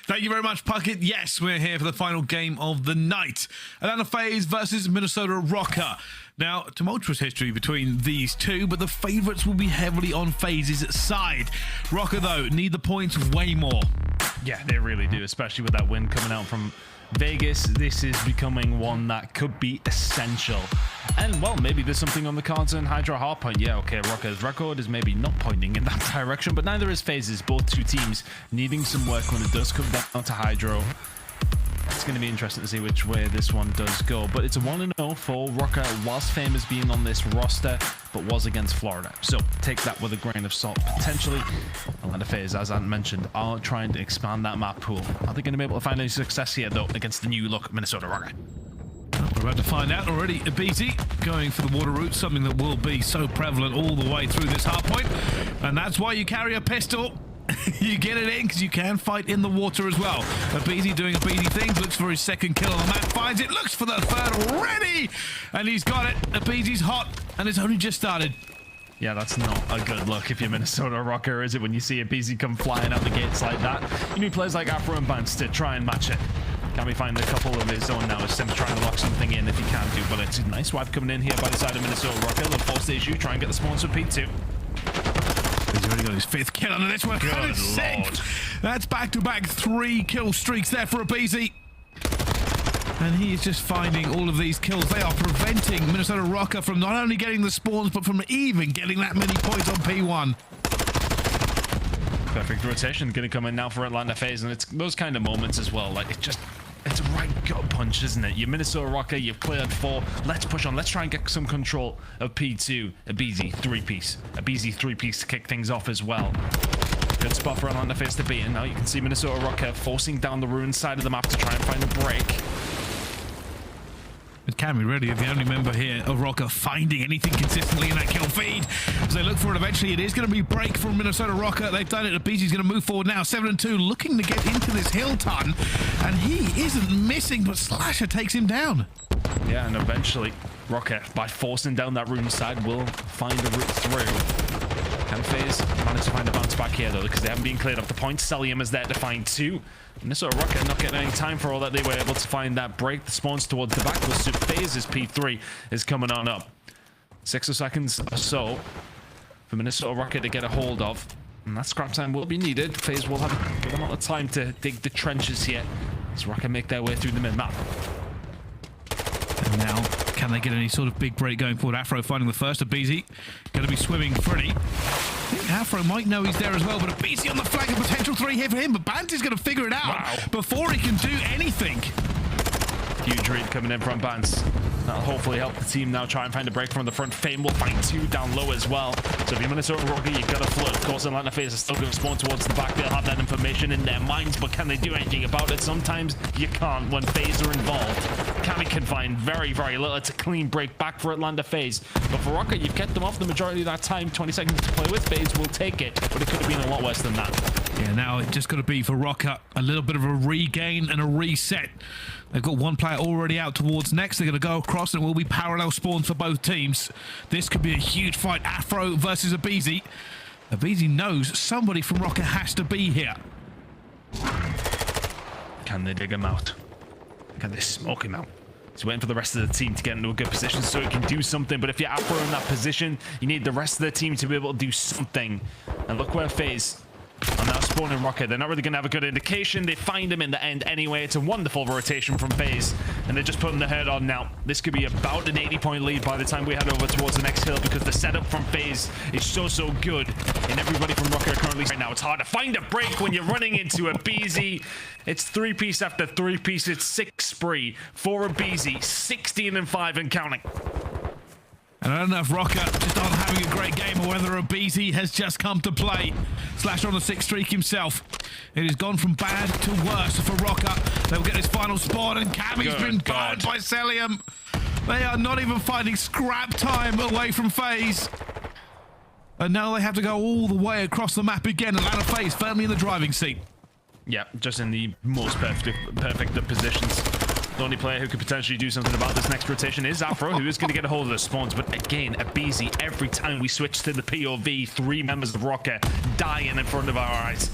Thank you very much, Puckett. Yes, we're here for the final game of the night. Atlanta FaZe versus Minnesota Røkkr. Now, tumultuous history between these two, but the favourites will be heavily on FaZe's side. Røkkr, though, need the points way more. Yeah, they really do, especially with that win coming out from Vegas. This is becoming one that could be essential. And, well, maybe there's something on the cards in HyDra hardpoint. Yeah, okay, Røkkr's record is maybe not pointing in that direction, but neither is FaZe's. Both two teams needing some work when it does come down to HyDra. It's going to be interesting to see which way this one does go, but it's a 1-0 for Røkkr, whilst famous being on this roster, but was against Florida. So take that with a grain of salt. Potentially, Atlanta FaZe, as I mentioned, are trying to expand that map pool. Are they going to be able to find any success here, though, against the new look Minnesota Røkkr? Well, we're about to find out already. aBeZy going for the water route, something that will be so prevalent all the way through this hardpoint, and that's why you carry a pistol. You get it in because you can fight in the water as well. aBeZy doing aBeZy things, looks for his second kill on the map, finds it, looks for the third already, and he's got it. aBeZy's hot, and it's only just started. Yeah, that's not a good look if you're Minnesota Røkkr, is it, when you see aBeZy come flying out the gates like that? You need players like Afro and Bance to try and match it. Can we find a couple of his own now? Simp trying to lock something in if he can do, but it's a nice wipe coming in here by the side of Minnesota Røkkr. They'll force the issue, try and get the spawns for P2. He's already got his 5th kill under this one. Good Lord. That's back-to-back 3 kill streaks there for aBeZy. And he is just finding all of these kills. They are preventing Minnesota Røkkr from not only getting the spawns, but from even getting that many points on P1. Perfect rotation going to come in now for Atlanta FaZe, and it's those kind of moments as well. Like, it's a right gut punch, isn't it? You're Minnesota Røkkr, you've cleared 4. Let's push on. Let's try and get some control of P2. aBeZy 3-piece. aBeZy 3-piece to kick things off as well. Good spot for Atlanta FaZe to be in. Now you can see Minnesota Røkkr forcing down the ruined side of the map to try and find a break. With Cammy really the only member here of Røkkr finding anything consistently in that kill feed. As they look for it eventually, it is going to be break from Minnesota Røkkr. They've done it. aBeZy's going to move forward now. 7-2, looking to get into this hill ton. And he isn't missing, but Slasher takes him down. Yeah, and eventually Røkkr, by forcing down that ruined side, will find a route through. Can FaZe manage to find a bounce back here, though, because they haven't been cleared off the point. Cellium is there to find 2. Minnesota Røkkr not getting any time for all that. They were able to find that break. The spawns towards the back was FaZe's P3 is coming on up. 6 seconds or so for Minnesota Røkkr to get a hold of. And that scrap time will be needed. FaZe will have a good amount of time to dig the trenches here as Røkkr make their way through the mid-map. And now, can they get any sort of big break going forward? Afro finding the first. aBeZy going to be swimming pretty. I think Afro might know he's there as well, but aBeZy on the flank, a potential 3 here for him, but Bance is going to figure it out before he can do anything. Huge read coming in from Bance. That'll hopefully help the team now try and find a break from the front. Fame will find 2 down low as well. So if you're Minnesota Røkkr, you've got to flood. Of course, Atlanta FaZe is still going to spawn towards the back. They'll have that information in their minds, but can they do anything about it? Sometimes you can't when FaZe are involved. Cammy can find very, very little. It's a clean break back for Atlanta FaZe. But for Røkkr, you've kept them off the majority of that time. 20 seconds to play with. FaZe will take it, but it could have been a lot worse than that. Yeah, now it's just got to be for Røkkr a little bit of a regain and a reset. They've got one player already out towards next. They're going to go across and it will be parallel spawns for both teams. This could be a huge fight. Afro versus aBeZy. aBeZy knows somebody from Røkkr has to be here. Can they dig him out? Can they smoke him out? He's waiting for the rest of the team to get into a good position so he can do something. But if you're Afro in that position, you need the rest of the team to be able to do something. And look where FaZe are now spawning Røkkr. They're not really going to have a good indication. They find him in the end anyway. It's a wonderful rotation from FaZe. And they're just putting the herd on now. This could be about an 80-point lead by the time we head over towards the next hill, because the setup from FaZe is so good. And everybody from Røkkr currently right now, it's hard to find a break when you're running into aBeZy. It's 3-piece after 3-piece. It's 6 spree for aBeZy. 16-5 and counting. And I don't know if Røkkr just aren't having a great game or whether aBeZy has just come to play. Slasher on the 6th streak himself. It has gone from bad to worse for Røkkr. They'll get his final spawn, and Cammy's been burned by Cellium. They are not even finding scrap time away from FaZe. And now they have to go all the way across the map again. Atlanta FaZe firmly in the driving seat. Yeah, just in the most perfect of positions. The only player who could potentially do something about this next rotation is Afro, who is going to get a hold of the spawns. But again, aBeZy, every time we switch to the POV, 3 members of Røkkr dying in front of our eyes.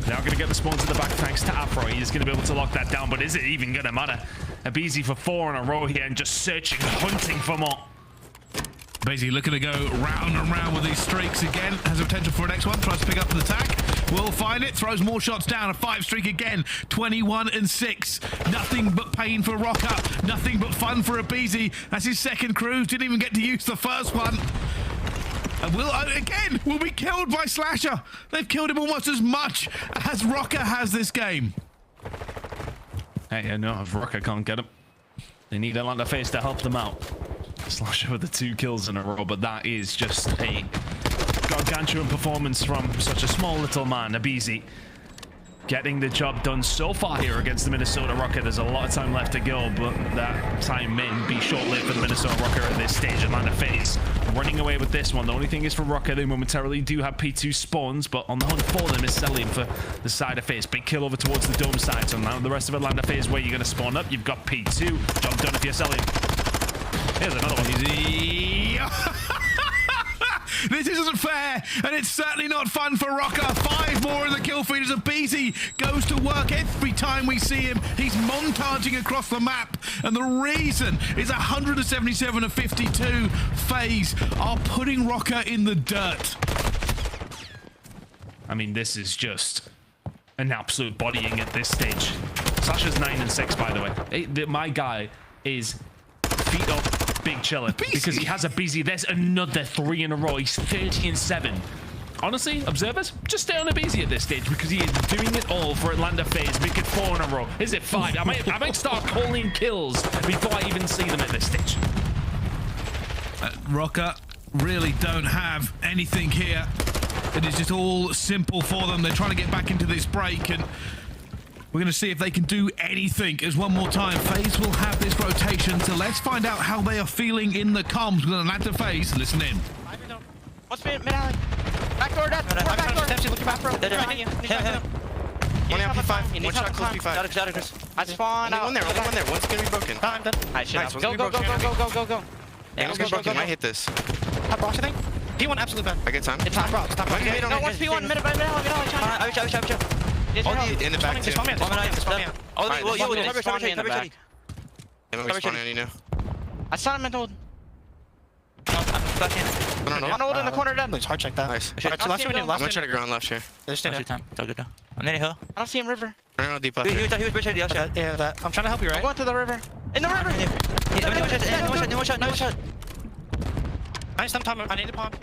Now going to get the spawns at the back thanks to Afro. He's going to be able to lock that down, but is it even going to matter? aBeZy for 4 in a row here and just searching, hunting for more. Basically looking to go round and round with these streaks again. Has a potential for a next one. Tries to pick up an attack. Will find it. Throws more shots down. A 5 streak again. 21 and 6. Nothing but pain for Røkkr. Nothing but fun for aBeZy. That's his second cruise. Didn't even get to use the first one. And will be killed by Slasher. They've killed him almost as much as Røkkr has this game. Hey, no, if Røkkr can't get him, they need Atlanta FaZe to help them out. Slasher with the 2 kills in a row, but that is just a gargantuan performance from such a small little man. aBeZy getting the job done so far here against the Minnesota Røkkr. There's a lot of time left to go, but that time may be short-lived for the Minnesota Røkkr at this stage. Atlanta FaZe running away with this one. The only thing is for Røkkr, they momentarily do have P2 spawns, but on the hunt for them is Cellium for the side of FaZe. Big kill over towards the dome side. So now the rest of Atlanta FaZe, where you're going to spawn up, you've got P2. Job done if you're Cellium. Here's another one. This isn't fair, and it's certainly not fun for Røkkr. 5 more in the kill feed as aBeZy goes to work. Every time we see him, he's montaging across the map, and the reason is 177 of 52. FaZe are putting Røkkr in the dirt. I mean, this is just an absolute bodying at this stage. Sasha's 9 and 6, by the way. My guy is feet up, big chiller, because he has aBeZy. There's another 3 in a row. He's 30 and 7. Honestly, observers, just stay on aBeZy at this stage because he is doing it all for Atlanta FaZe. Make it 4 in a row. Is it 5? I might start calling kills before I even see them at this stage. Røkkr really don't have anything here. It is just all simple for them. They're trying to get back into this break, and we're going to see if they can do anything. As one more time, FaZe will have this rotation, so let's find out how they are feeling in the comms with Atlanta FaZe. Listen in. What's mid alley? Backdoor dead. Backdoor. Look at Afro. Behind you. One out P5. One shot close P5. I spawned out. Only one there. One's gonna be broken. I'm dead. Nice. Go. Yeah, one's gonna be broken. I might hit this. Top box, I think. P1 absolute bad. I get time. It's top box. Top box. No, one's P1. Mid alley. I wish. In the back too. Spawn me out. Oh, well, you would Spawn me in the back. Yeah, we're spawning on you now. I saw him in hold. I don't know. On hold in the corner dead. Let's hard check that. Nice. I'm gonna try to go on left here. There's two time. I'm in a hill. I don't see him river. I don't know deep left here. Yeah, that. I'm trying to help you, I'm right? going to the river. In the river. No shot. I need to pump.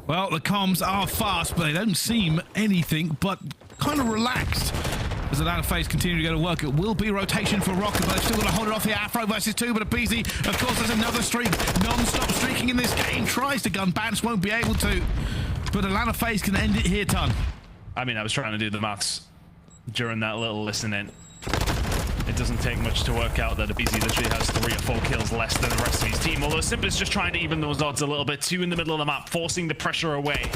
Well, the comms are fast, but they don't seem anything but kind of relaxed. As Atlanta FaZe continue to go to work, it will be rotation for Røkkr, but they've still got to hold it off here. Afro versus 2, but aBeZy, of course, there's another streak. Non-stop streaking in this game. Tries to gun. Bance won't be able to. But Atlanta FaZe can end it here, Ton. I mean, I was trying to do the maths during that little listening. It doesn't take much to work out that aBeZy literally has 3 or 4 kills less than the rest of his team, although Simp is just trying to even those odds a little bit. 2 in the middle of the map, forcing the pressure away.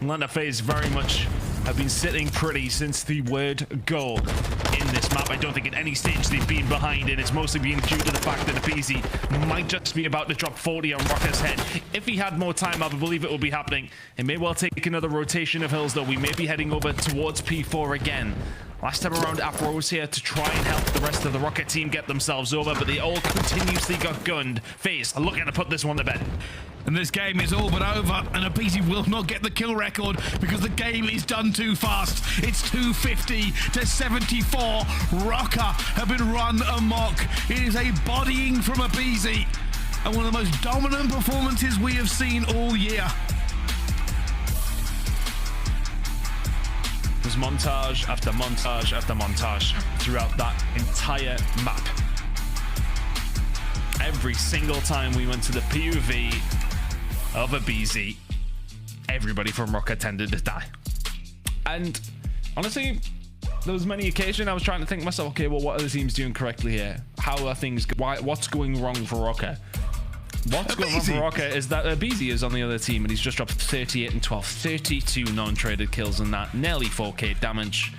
Atlanta FaZe very much have been sitting pretty since the word go in this map. I don't think at any stage they've been behind, and it's mostly been due to the fact that aBeZy might just be about to drop 40 on Røkkr's head. If he had more time, I believe it will be happening. It may well take another rotation of hills, though. We may be heading over towards P4 again. Last time around, Afro was here to try and help the rest of the Røkkr team get themselves over, but they all continuously got gunned. FaZe are looking to put this one to bed. And this game is all but over, and aBeZy will not get the kill record because the game is done too fast. It's 250 to 74. Røkkr have been run amok. It is a bodying from aBeZy, and one of the most dominant performances we have seen all year. There's montage after montage after montage throughout that entire map. Every single time we went to the POV of aBeZy, everybody from Røkkr tended to die. And honestly, there was many occasions I was trying to think to myself, okay, well, what are the teams doing correctly here? How are things, what's going wrong for Røkkr? What's going on for Røkkr is that aBeZy is on the other team and he's just dropped 38 and 12, 32 non-traded kills and that, nearly 4k damage.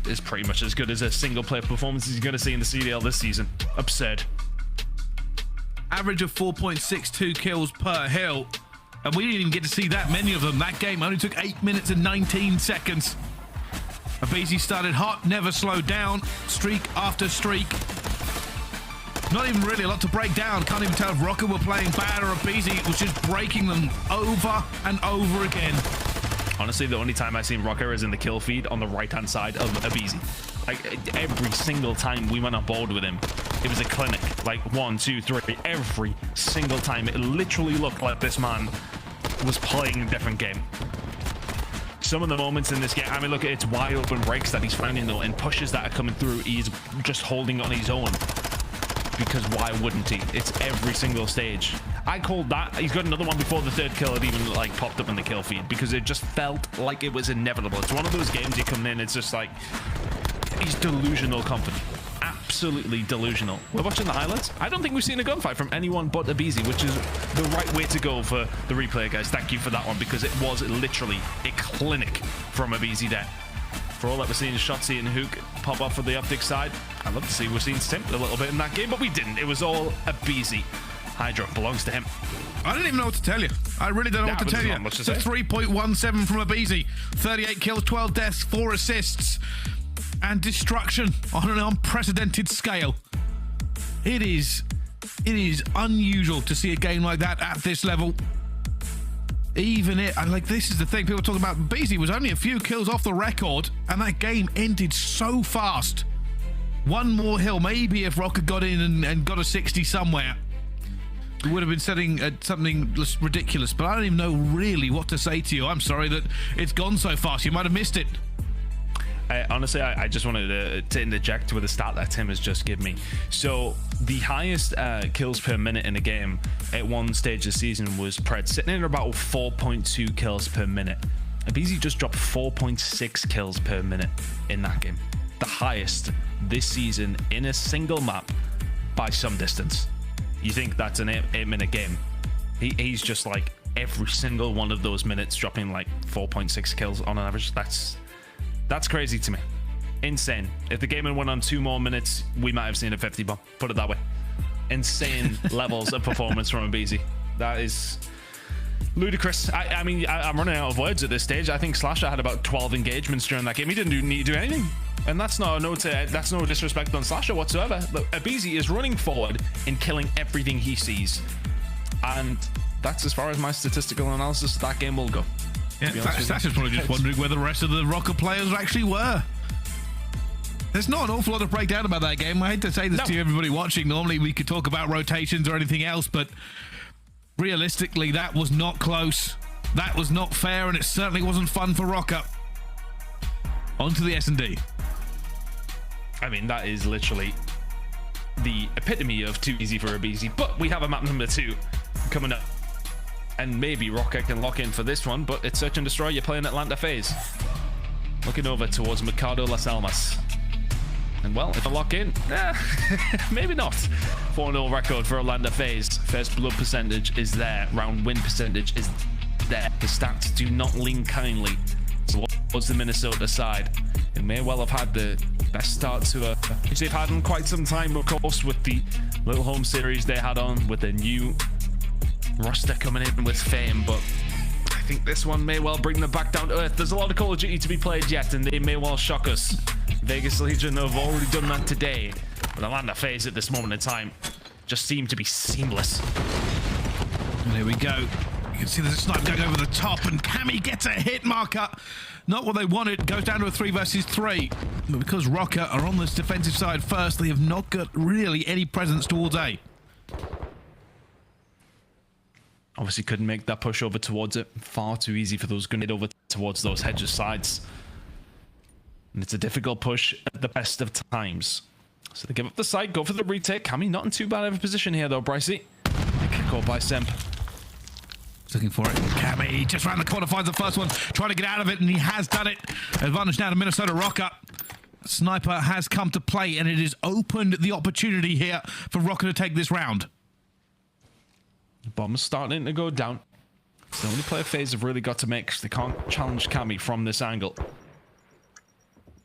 Is pretty much as good as a single player performance you're going to see in the CDL this season. Absurd. Average of 4.62 kills per hill. And we didn't even get to see that many of them. That game only took 8 minutes and 19 seconds. aBeZy started hot, never slowed down, streak after streak. Not even really a lot to break down. Can't even tell if Røkkr were playing bad or aBeZy was just breaking them over and over again. Honestly, the only time I've seen Røkkr is in the kill feed on the right-hand side of aBeZy. Like, every single time we went on board with him, it was a clinic. Like, 1, 2, 3, every single time. It literally looked like this man was playing a different game. Some of the moments in this game, I mean, look, it's wide open breaks that he's finding, though, and pushes that are coming through. He's just holding on his own. Because why wouldn't he? It's every single stage. I called that. He's got another one before the third kill had even like popped up in the kill feed because it just felt like it was inevitable. It's one of those games you come in, it's just like he's delusional confident. Absolutely delusional. We're watching the highlights. I don't think we've seen a gunfight from anyone but aBeZy, which is the right way to go for the replay, guys. Thank you for that one because it was literally a clinic from aBeZy there. For all that we're seeing Shotzzy and Huke pop off for the OpTic side. I'd love to see we're seeing Simp a little bit in that game, but we didn't. It was all aBeZy. HyDra belongs to him. I don't even know what to tell you. I really don't know what to tell you. It's a 3.17 from aBeZy. 38 kills, 12 deaths, 4 assists, and destruction on an unprecedented scale. It is unusual to see a game like that at this level. Even it, and like this is the thing people talk about. aBeZy was only a few kills off the record, and that game ended so fast. One more hill, maybe if Røkkr got in and got a 60 somewhere, we would have been setting something ridiculous. But I don't even know really what to say to you. I'm sorry that it's gone so fast. You might have missed it. Honestly, I just wanted to interject with a stat that Tim has just given me. So the highest kills per minute in a game at one stage of the season was Pred, sitting at about 4.2 kills per minute. aBeZy just dropped 4.6 kills per minute in that game. The highest this season in a single map by some distance. You think that's an 8-minute game? He's just like every single one of those minutes dropping like 4.6 kills on an average. That's crazy to me. Insane. If the game had went on 2 more minutes, we might have seen a 50 bomb. Put it that way. Insane levels of performance from aBeZy. That is ludicrous. I mean, I'm running out of words at this stage. I think Slasher had about 12 engagements during that game. He didn't need to do anything. And that's no disrespect on Slasher whatsoever. Look, aBeZy is running forward and killing everything he sees. And that's as far as my statistical analysis of that game will go. Yeah, Slasher's probably just wondering where the rest of the Røkkr players actually were. There's not an awful lot to break down about that game. I hate to say this to you, everybody watching. Normally we could talk about rotations or anything else, but realistically, that was not close. That was not fair, and it certainly wasn't fun for Røkkr. On to the S&D. I mean, that is literally the epitome of too easy for aBeZy, but we have a map number 2 coming up. And maybe Røkkr can lock in for this one, but it's Search and Destroy. You're playing Atlanta FaZe. Looking over towards Mercado Las Almas. And well, if I lock in, maybe not. 4-0 record for Atlanta FaZe. First blood percentage is there. Round win percentage is there. The stats do not lean kindly towards the Minnesota side. It may well have had the best start to which they've had in quite some time, of course, with the little home series they had on, with the new roster coming in with fame, but I think this one may well bring them back down to earth. There's a lot of Call of Duty to be played yet, and they may well shock us. Vegas Legion have already done that today, but Atlanta FaZe at this moment in time just seem to be seamless. And here we go. You can see there's a snipe going over the top, and Cammy gets a hit marker. Not what they wanted. Goes down to a 3 versus 3. But because Røkkr are on this defensive side first, they have not got really any presence towards A. Obviously couldn't make that push over towards it. Far too easy for those grenade over towards those hedges sides. And it's a difficult push at the best of times. So they give up the side, go for the retake. Cammy not in too bad of a position here though, Brycey. Caught by Simp. Looking for it. Cammy just round the corner, finds the first one, trying to get out of it, and he has done it. Advantage now to Minnesota Røkkr. Sniper has come to play, and it has opened the opportunity here for Røkkr to take this round. The bomb's starting to go down. It's the only player FaZe have really got to make, because they can't challenge Cammy from this angle.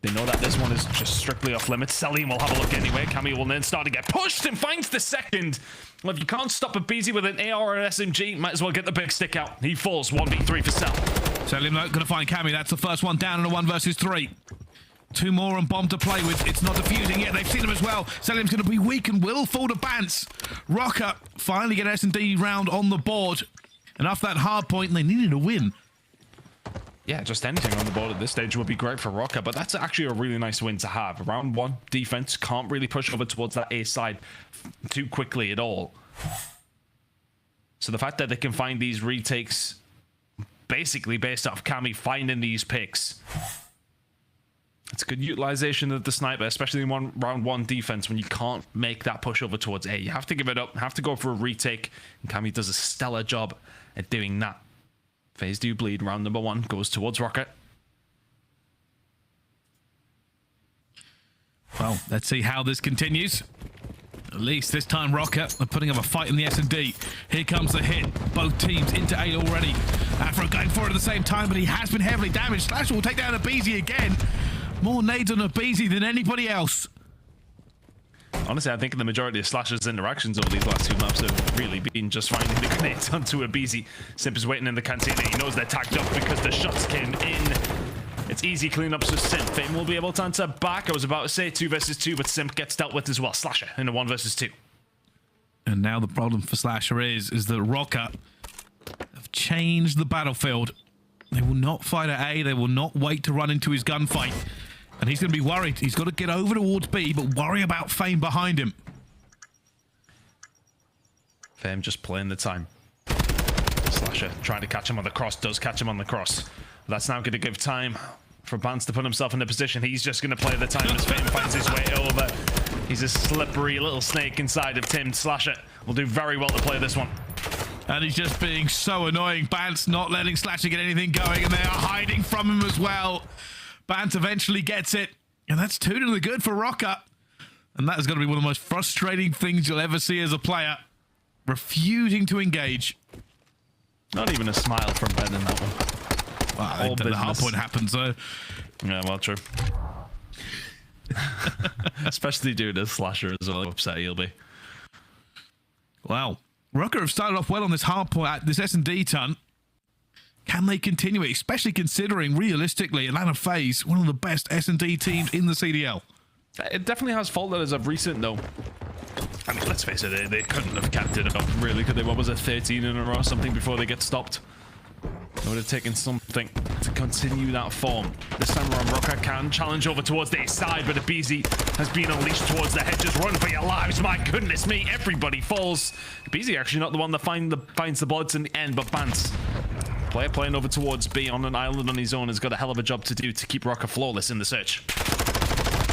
They know that this one is just strictly off limits. Cellium will have a look anyway. Cammy will then start to get pushed and finds the second. Well, if you can't stop aBeZy with an AR or an SMG, might as well get the big stick out. He falls 1v3 for Cell. Cellium not going to find Cammy. That's the first one down in a 1 versus 3. 2 more and bomb to play with. It's not defusing yet. They've seen him as well. Cellium's going to be weak and will fall to Bance. Røkkr finally get an S&D round on the board. And after that hard point, they needed a win. Yeah, just anything on the board at this stage would be great for Røkkr, but that's actually a really nice win to have. Round 1, defense can't really push over towards that A side too quickly at all. So the fact that they can find these retakes basically based off Cammy finding these picks, it's good utilization of the sniper, especially in round 1 defense when you can't make that push over towards A. You have to give it up, have to go for a retake, and Cammy does a stellar job at doing that. FaZe do bleed. Round number 1 goes towards Røkkr. Well, let's see how this continues. At least this time Røkkr are putting up a fight in the S&D. Here comes the hit. Both teams into A already. Afro going for it at the same time, but he has been heavily damaged. Slasher will take down aBeZy again. More nades on aBeZy than anybody else. Honestly, I think the majority of Slasher's interactions over these last 2 maps have really been just finding the grenades onto aBeZy. Simp is waiting in the cantina. He knows they're tagged up because the shots came in. It's easy cleanups for Simp. Fame will be able to answer back. I was about to say 2 versus 2, but Simp gets dealt with as well. Slasher in a 1 versus 2. And now the problem for Slasher is that Røkkr have changed the battlefield. They will not fight at A. They will not wait to run into his gunfight. And he's going to be worried. He's got to get over towards B, but worry about Fame behind him. Fame just playing the time. Slasher trying to catch him on the cross. Does catch him on the cross. That's now going to give time for Bance to put himself in a position. He's just going to play the time as Fame finds his way over. He's a slippery little snake inside of Tim. Slasher will do very well to play this one. And he's just being so annoying. Bance not letting Slasher get anything going, and they are hiding from him as well. Bance eventually gets it, and that's 2 to the good for Røkkr. And that is going to be one of the most frustrating things you'll ever see as a player. Refusing to engage. Not even a smile from Ben in that one. Well, the hard point happens, though. Yeah, well, true. Especially due to Slasher as well. How upset he'll be. Wow. Røkkr have started off well on this hard point, this S&D ton. Can they continue it, especially considering, realistically, Atlanta FaZe, one of the best S&D teams in the CDL? It definitely has faltered as of recent, though. I mean, let's face it, they couldn't have kept it up, really, could they? What was it, 13 in a row or something before they get stopped? It would have taken something to continue that form. This time around, Røkkr can challenge over towards the side, but aBeZy has been unleashed towards the hedges. Run for your lives, my goodness me, everybody falls. aBeZy actually not the one that finds the bullets in the end, but Bance. Player playing over towards B on an island on his own has got a hell of a job to do to keep Røkkr flawless in the search.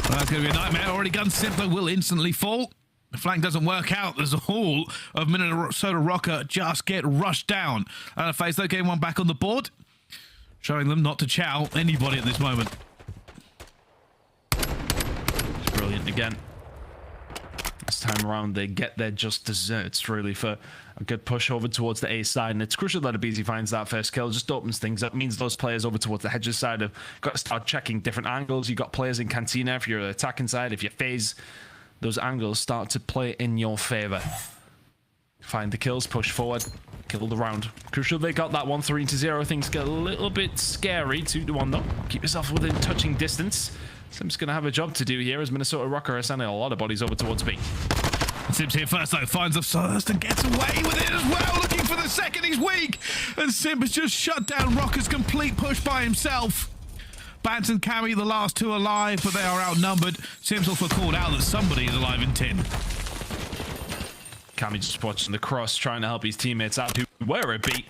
Well, that's going to be a nightmare. Already gun Simp will instantly fall. The flank doesn't work out. There's a haul of Minnesota Røkkr just get rushed down. And FaZe, though, getting one back on the board. Showing them not to chow anybody at this moment. It's brilliant again. This time around, they get their just desserts, really, for a good push over towards the A side. And it's crucial that aBeZy finds that first kill. Just opens things up. It means those players over towards the hedges side have got to start checking different angles. You've got players in Cantina if you're attacking side. If you're FaZe, those angles start to play in your favor. Find the kills, push forward, kill the round. Crucial they got that 1 3-0. Things get a little bit scary. 2-1 though. Keep yourself within touching distance. Simp's going to have a job to do here as Minnesota Røkkr are sending a lot of bodies over towards B. Simp's here first, though. Finds the first and gets away with it as well. Looking for the second. He's weak. And Simp has just shut down Røkkr's complete push by himself. Bance and Cammy, the last 2 alive, but they are outnumbered. Simp's also called out that somebody is alive in tin. Cammy just watching the cross, trying to help his teammates out who were a beat.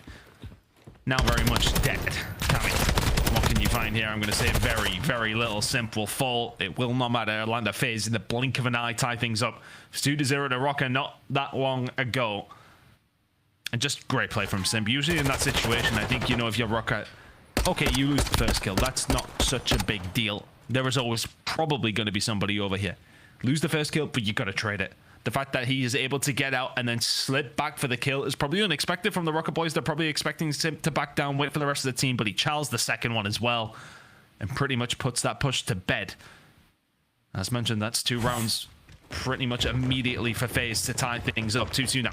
Now very much dead. Cammy, what can you find here? I'm going to say very, very little. Simp will fall. It will not matter. Atlanta FaZe in the blink of an eye tie things up. It's 2-0 to Røkkr not that long ago. And just great play from Simp. Usually in that situation, I think, you know, if you're Røkkr, okay, you lose the first kill. That's not such a big deal. There is always probably going to be somebody over here. Lose the first kill, but you got to trade it. The fact that he is able to get out and then slip back for the kill is probably unexpected from the Røkkr boys. They're probably expecting Simp to back down, wait for the rest of the team, but he chows the second one as well. and pretty much puts that push to bed. As mentioned, that's 2 rounds pretty much immediately for FaZe to tie things up. 2-2 now.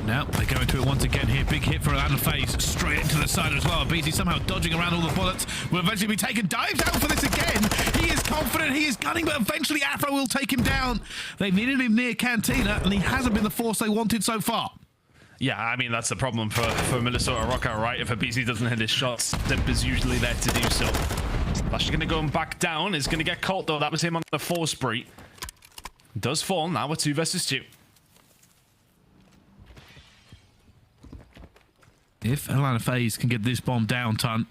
Now they go into it once again here. Big hit for Atlanta FaZe. Straight into the side as well. aBeZy somehow dodging around all the bullets. Will eventually be taken. Dives out for this again. He is confident. He is gunning, but eventually Afro will take him down. They needed him near Cantina, and he hasn't been the force they wanted so far. Yeah, I mean, that's the problem for Minnesota Røkkr, right? If aBeZy doesn't hit his shots, Simp is usually there to do so. Dashy going to go back down. Is going to get caught, though. That was him on the 4 spree. Does fall. Now we're 2 versus 2. If Atlanta FaZe can get this bomb down, Ton,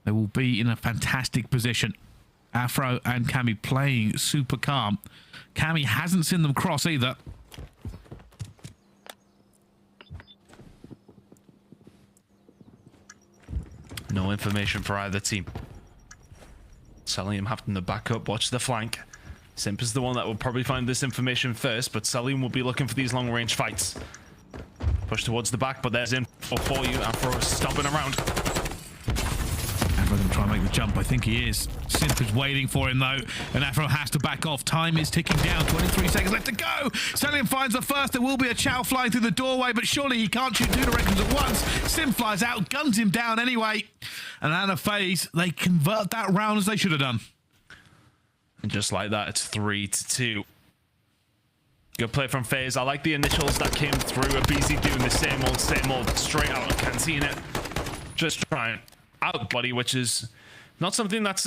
they will be in a fantastic position. Afro and Cammy playing super calm. Cammy hasn't seen them cross either. No information for either team. Cellium having to back up, watch the flank. Simp is the one that will probably find this information first, but Cellium will be looking for these long-range fights. Push towards the back, but there's info for you. Afro is stomping around. Afro going to try and make the jump. I think he is. Simp is waiting for him, though, and Afro has to back off. Time is ticking down. 23 seconds left to go. Cellium finds the first. There will be a chow flying through the doorway, but surely he can't shoot 2 directions at once. Simp flies out, guns him down anyway. And Atlanta FaZe, they convert that round as they should have done. And just like that, it's 3-2. Good play from FaZe. I like the initials that came through. aBeZy doing the same old, straight out of Cantina. Just trying out, buddy, which is not something that's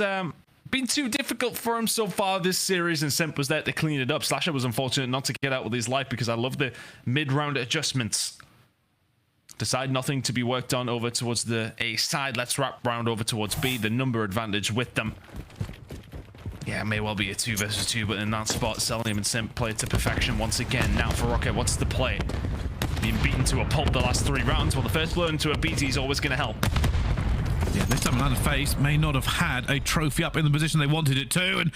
been too difficult for him so far this series, and Simp was there to clean it up. Slasher was unfortunate not to get out with his life because I love the mid-round adjustments. Decide nothing to be worked on over towards the A side. Let's wrap round over towards B. The number advantage with them. Yeah, it may well be a 2 versus 2, but in that spot, Cellium and Simp played to perfection once again. Now for Røkkr, what's the play? Being beaten to a pulp the last 3 rounds. Well, the first blow into aBeZy is always going to help. Yeah, this time Atlanta FaZe may not have had a trophy up in the position they wanted it to, and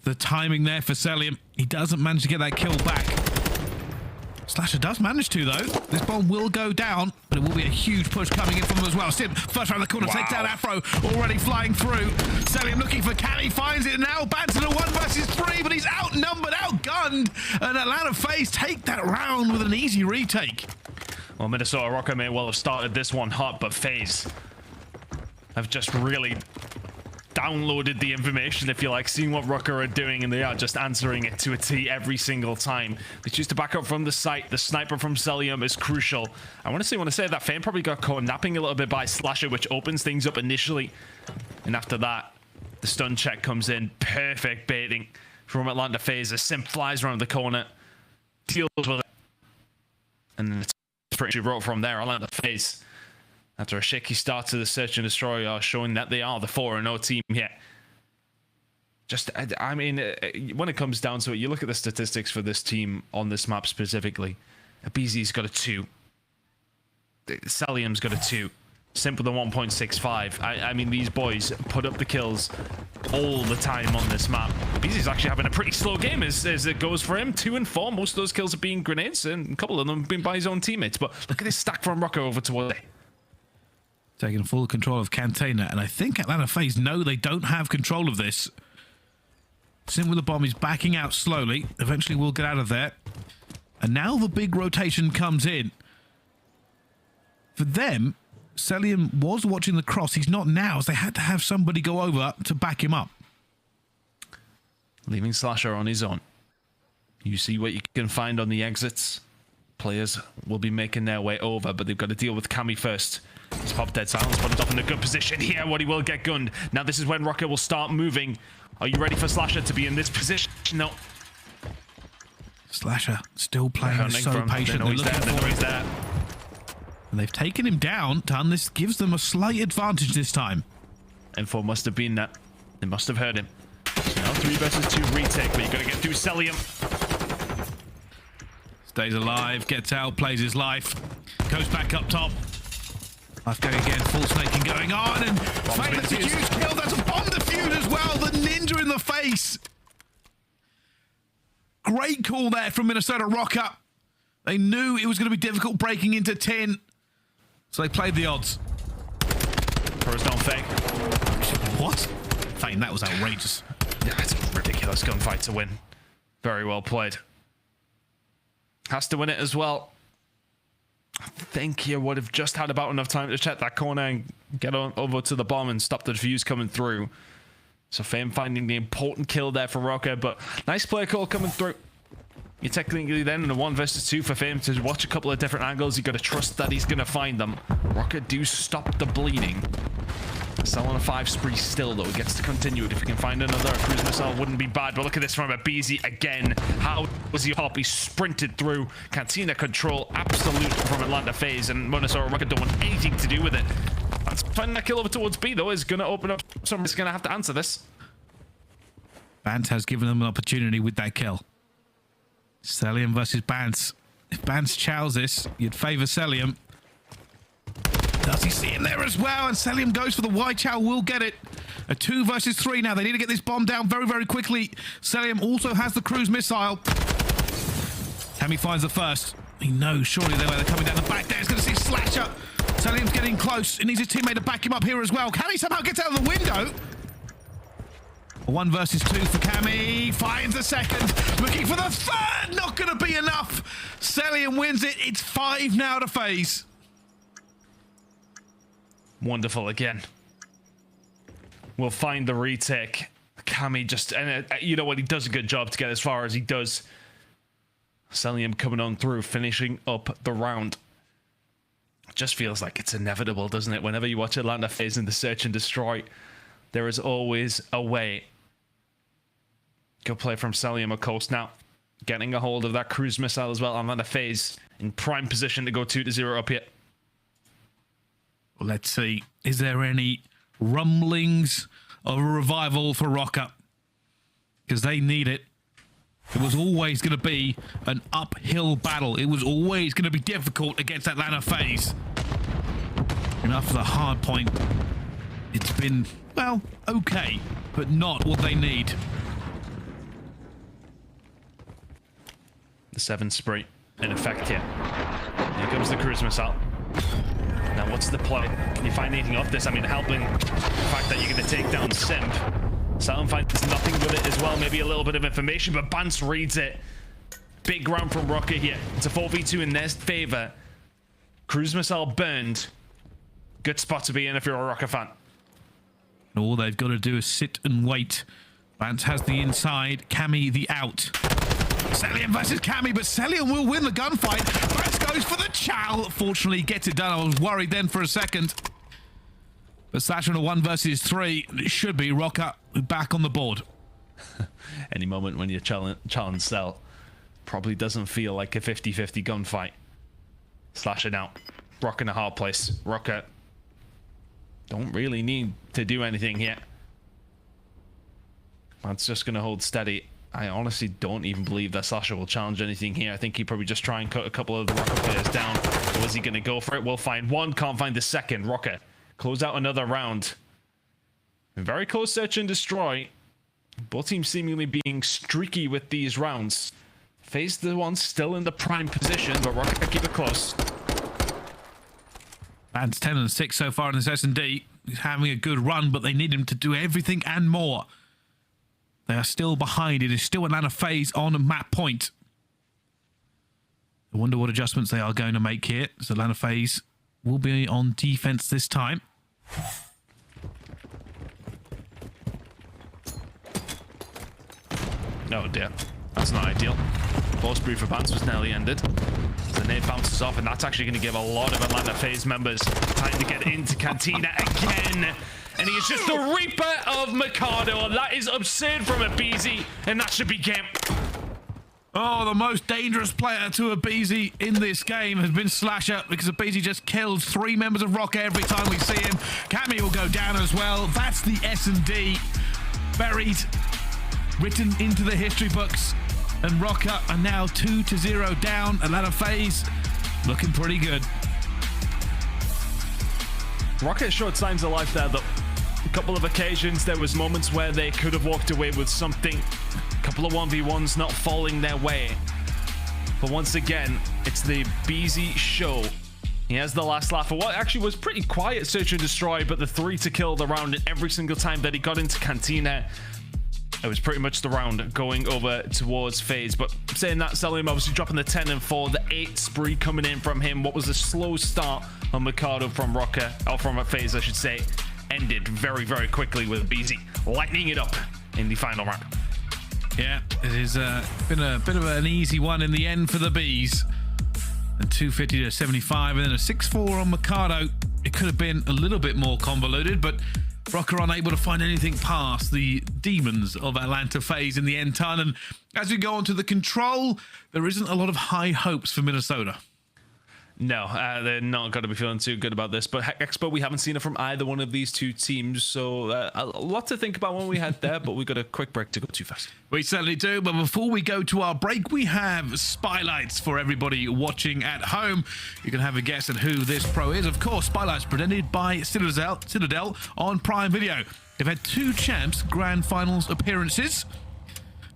the timing there for Cellium, he doesn't manage to get that kill back. Slasher does manage to, though. This bomb will go down, but it will be a huge push coming in from them as well. Simp, first round the corner, takes down Afro, already flying through. Cellium looking for Cammy, finds it now. Bance in a 1 versus 3, but he's outnumbered, outgunned. And Atlanta FaZe take that round with an easy retake. Well, Minnesota Røkkr may well have started this one hot, but FaZe have just really downloaded the information, if you like, seeing what Røkkr are doing, and they are just answering it to a T every single time. They choose to back up from the site. The sniper from Cellium is crucial. I want to say that Fame probably got caught napping a little bit by Slasher, which opens things up initially. And after that, the stun check comes in. Perfect baiting from Atlanta FaZe. A Simp flies around the corner, deals with it. And then it's pretty wrote from there. Atlanta FaZe, after a shaky start to the search and destroy, are showing that they are the 4-0 team here. Just, I mean, when it comes down to it, you look at the statistics for this team on this map specifically. aBeZy's got a 2. Cellium's got a 2. Simp with a 1.65. I mean, these boys put up the kills all the time on this map. aBeZy's actually having a pretty slow game as it goes for him. 2 and 4. Most of those kills are being grenades, and a couple of them have been by his own teammates. But look at this stack from Røkkr over towards it. Taking full control of Cantina, and I think Atlanta FaZe know they don't have control of this. Simp with the bomb is backing out slowly. Eventually we'll get out of there. And now the big rotation comes in. For them, Cellium was watching the cross. He's not now, as they had to have somebody go over to back him up. Leaving Slasher on his own. You see what you can find on the exits. Players will be making their way over, but they've got to deal with Cammy first. He's popped dead silence, put it off in a good position here, what he will get gunned. Now this is when Røkkr will start moving. Are you ready for Slasher to be in this position? No. Slasher still playing so patient. They're looking for him. And they've taken him down. This gives them a slight advantage this time. Info must have been that. They must have heard him. So now 3 versus 2 retake, but you've got to get through Cellium. Stays alive, gets out, plays his life. Goes back up top. Life going again, full snaking going on, and that's a huge kill. That's a bomb defuse as well. The ninja in the face. Great call there from Minnesota Røkkr. They knew it was going to be difficult breaking into 10, so they played the odds. First on fake. What? Fane, that was outrageous. Yeah, it's a ridiculous gunfight to win. Very well played. Has to win it as well. I think he would have just had about enough time to check that corner and get on over to the bomb and stop the defuse coming through. So Fame finding the important kill there for Røkkr, but nice play call coming through. You're technically then in a 1 versus 2 for Fame to watch a couple of different angles. You got to trust that he's going to find them. Røkkr do stop the bleeding. Still on a 5 spree still, though. He gets to continue it. If he can find another cruise missile, wouldn't be bad. But look at this from aBeZy again. How was he up? He sprinted through. Cantina control, absolute from Atlanta FaZe. And Monosaur Røkkr don't want anything to do with it. That's finding that kill over towards B, though, is going to open up. Someone's going to have to answer this. Bance has given them an opportunity with that kill. Cellium versus Bance. If Bance chows this, you'd favor Cellium. Does he see him there as well? And Cellium goes for the wide chow, will get it. A 2 versus 3 now. They need to get this bomb down very, very quickly. Cellium also has the cruise missile. Cammy finds the first. He knows surely they're coming down the back there. He's going to see Slasher. Cellium's getting close. He needs his teammate to back him up here as well. Cammy somehow gets out of the window. A 1 versus 2 for Cammy. Finds the second. Looking for the third. Not going to be enough. Cellium wins it. It's 5 now to FaZe. Wonderful again. We'll find the retake. Cammy just, and you know what, he does a good job to get as far as he does. Cellium coming on through, finishing up the round. It just feels like it's inevitable, doesn't it? Whenever you watch Atlanta FaZe in the search and destroy, there is always a way. Good play from Cellium, of course. Now, getting a hold of that cruise missile as well. Atlanta FaZe in prime position to go 2-0 up here. Well, let's see. Is there any rumblings of a revival for Røkkr? Because they need it. It was always going to be an uphill battle. It was always going to be difficult against Atlanta FaZe. And after the hard point, it's been, well, okay, but not what they need. The 7 spree in effect here. Here comes the cruise missile. Now, what's the play? Can you find anything off this? I mean, helping the fact that you're going to take down Simp. Salem finds nothing with it as well. Maybe a little bit of information, but Bance reads it. Big round from Røkkr here. It's a 4v2 in their favor. Cruise missile burned. Good spot to be in if you're a Røkkr fan. All they've got to do is sit and wait. Bance has the inside, Cammy the out. Cellium versus Cammy, but Cellium will win the gunfight. Bance goes for the chow. Fortunately, gets it done. I was worried then for a second. But Slash on a 1 versus 3. It should be Røkkr back on the board. Any moment when you challenge Cell, probably doesn't feel like a 50-50 gunfight. Slashing out. Røkkr in a hard place. Røkkr don't really need to do anything here. That's just going to hold steady. I honestly don't even believe that Sasha will challenge anything here. I think he'd probably just try and cut a couple of the Røkkr players down. Or is he going to go for it? We'll find one, can't find the second. Røkkr close out another round. Very close search and destroy. Both teams seemingly being streaky with these rounds. FaZe the one still in the prime position, but Røkkr keep it close. Bance 10 and 6 so far in this S&D. He's having a good run, but they need him to do everything and more. They are still behind. It is still Atlanta FaZe on map point. I wonder what adjustments they are going to make here. So Atlanta FaZe will be on defense this time. Oh dear, that's not ideal. Force brew for Bance was nearly ended. The nade bounces off, and that's actually going to give a lot of Atlanta FaZe members time to get into Cantina again. And he is just the Reaper of Mikado, and that is absurd from aBeZy, and that should be game. Oh, the most dangerous player to aBeZy in this game has been Slasher, because aBeZy just kills 3 members of Røkkr every time we see him. Cammy will go down as well. That's the S&D buried, written into the history books. And Røkkr are now 2-0 down. Atlanta FaZe looking pretty good. Røkkr showed signs of life there, though. A couple of occasions, there was moments where they could have walked away with something. A couple of 1v1s not falling their way. But once again, it's the aBeZy show He has the last laugh for what actually was pretty quiet search and destroy, but the 3 to kill the round, and every single time that he got into Cantina, it was pretty much the round going over towards FaZe. But saying that, Cellium obviously dropping the 10 and 4, the 8 spree coming in from him. What was a slow start on Mikado from Røkkr, or from FaZe, I should say, ended very, very quickly with aBeZy lightening it up in the final round. Yeah, it has been a bit of an easy one in the end for the Bees. And 250 to 75, and then a 6-4 on Mikado. It could have been a little bit more convoluted, but Røkkr unable to find anything past the demons of Atlanta FaZe in the end ton. And as we go on to the control, there isn't a lot of high hopes for Minnesota. No, they're not going to be feeling too good about this. But Expo, we haven't seen it from either one of these two teams. So a lot to think about when we head there, but we got a quick break to go too fast. We certainly do. But before we go to our break, we have spotlights for everybody watching at home. You can have a guess at who this pro is. Of course, spotlights presented by Citadel on Prime Video. They've had 2 champs grand finals appearances.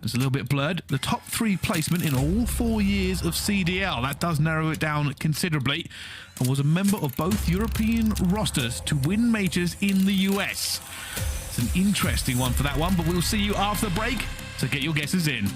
It's a little bit blurred. The top 3 placement in all 4 years of CDL. That does narrow it down considerably. And was a member of both European rosters to win majors in the US. It's an interesting one for that one, but we'll see you after the break, so get your guesses in.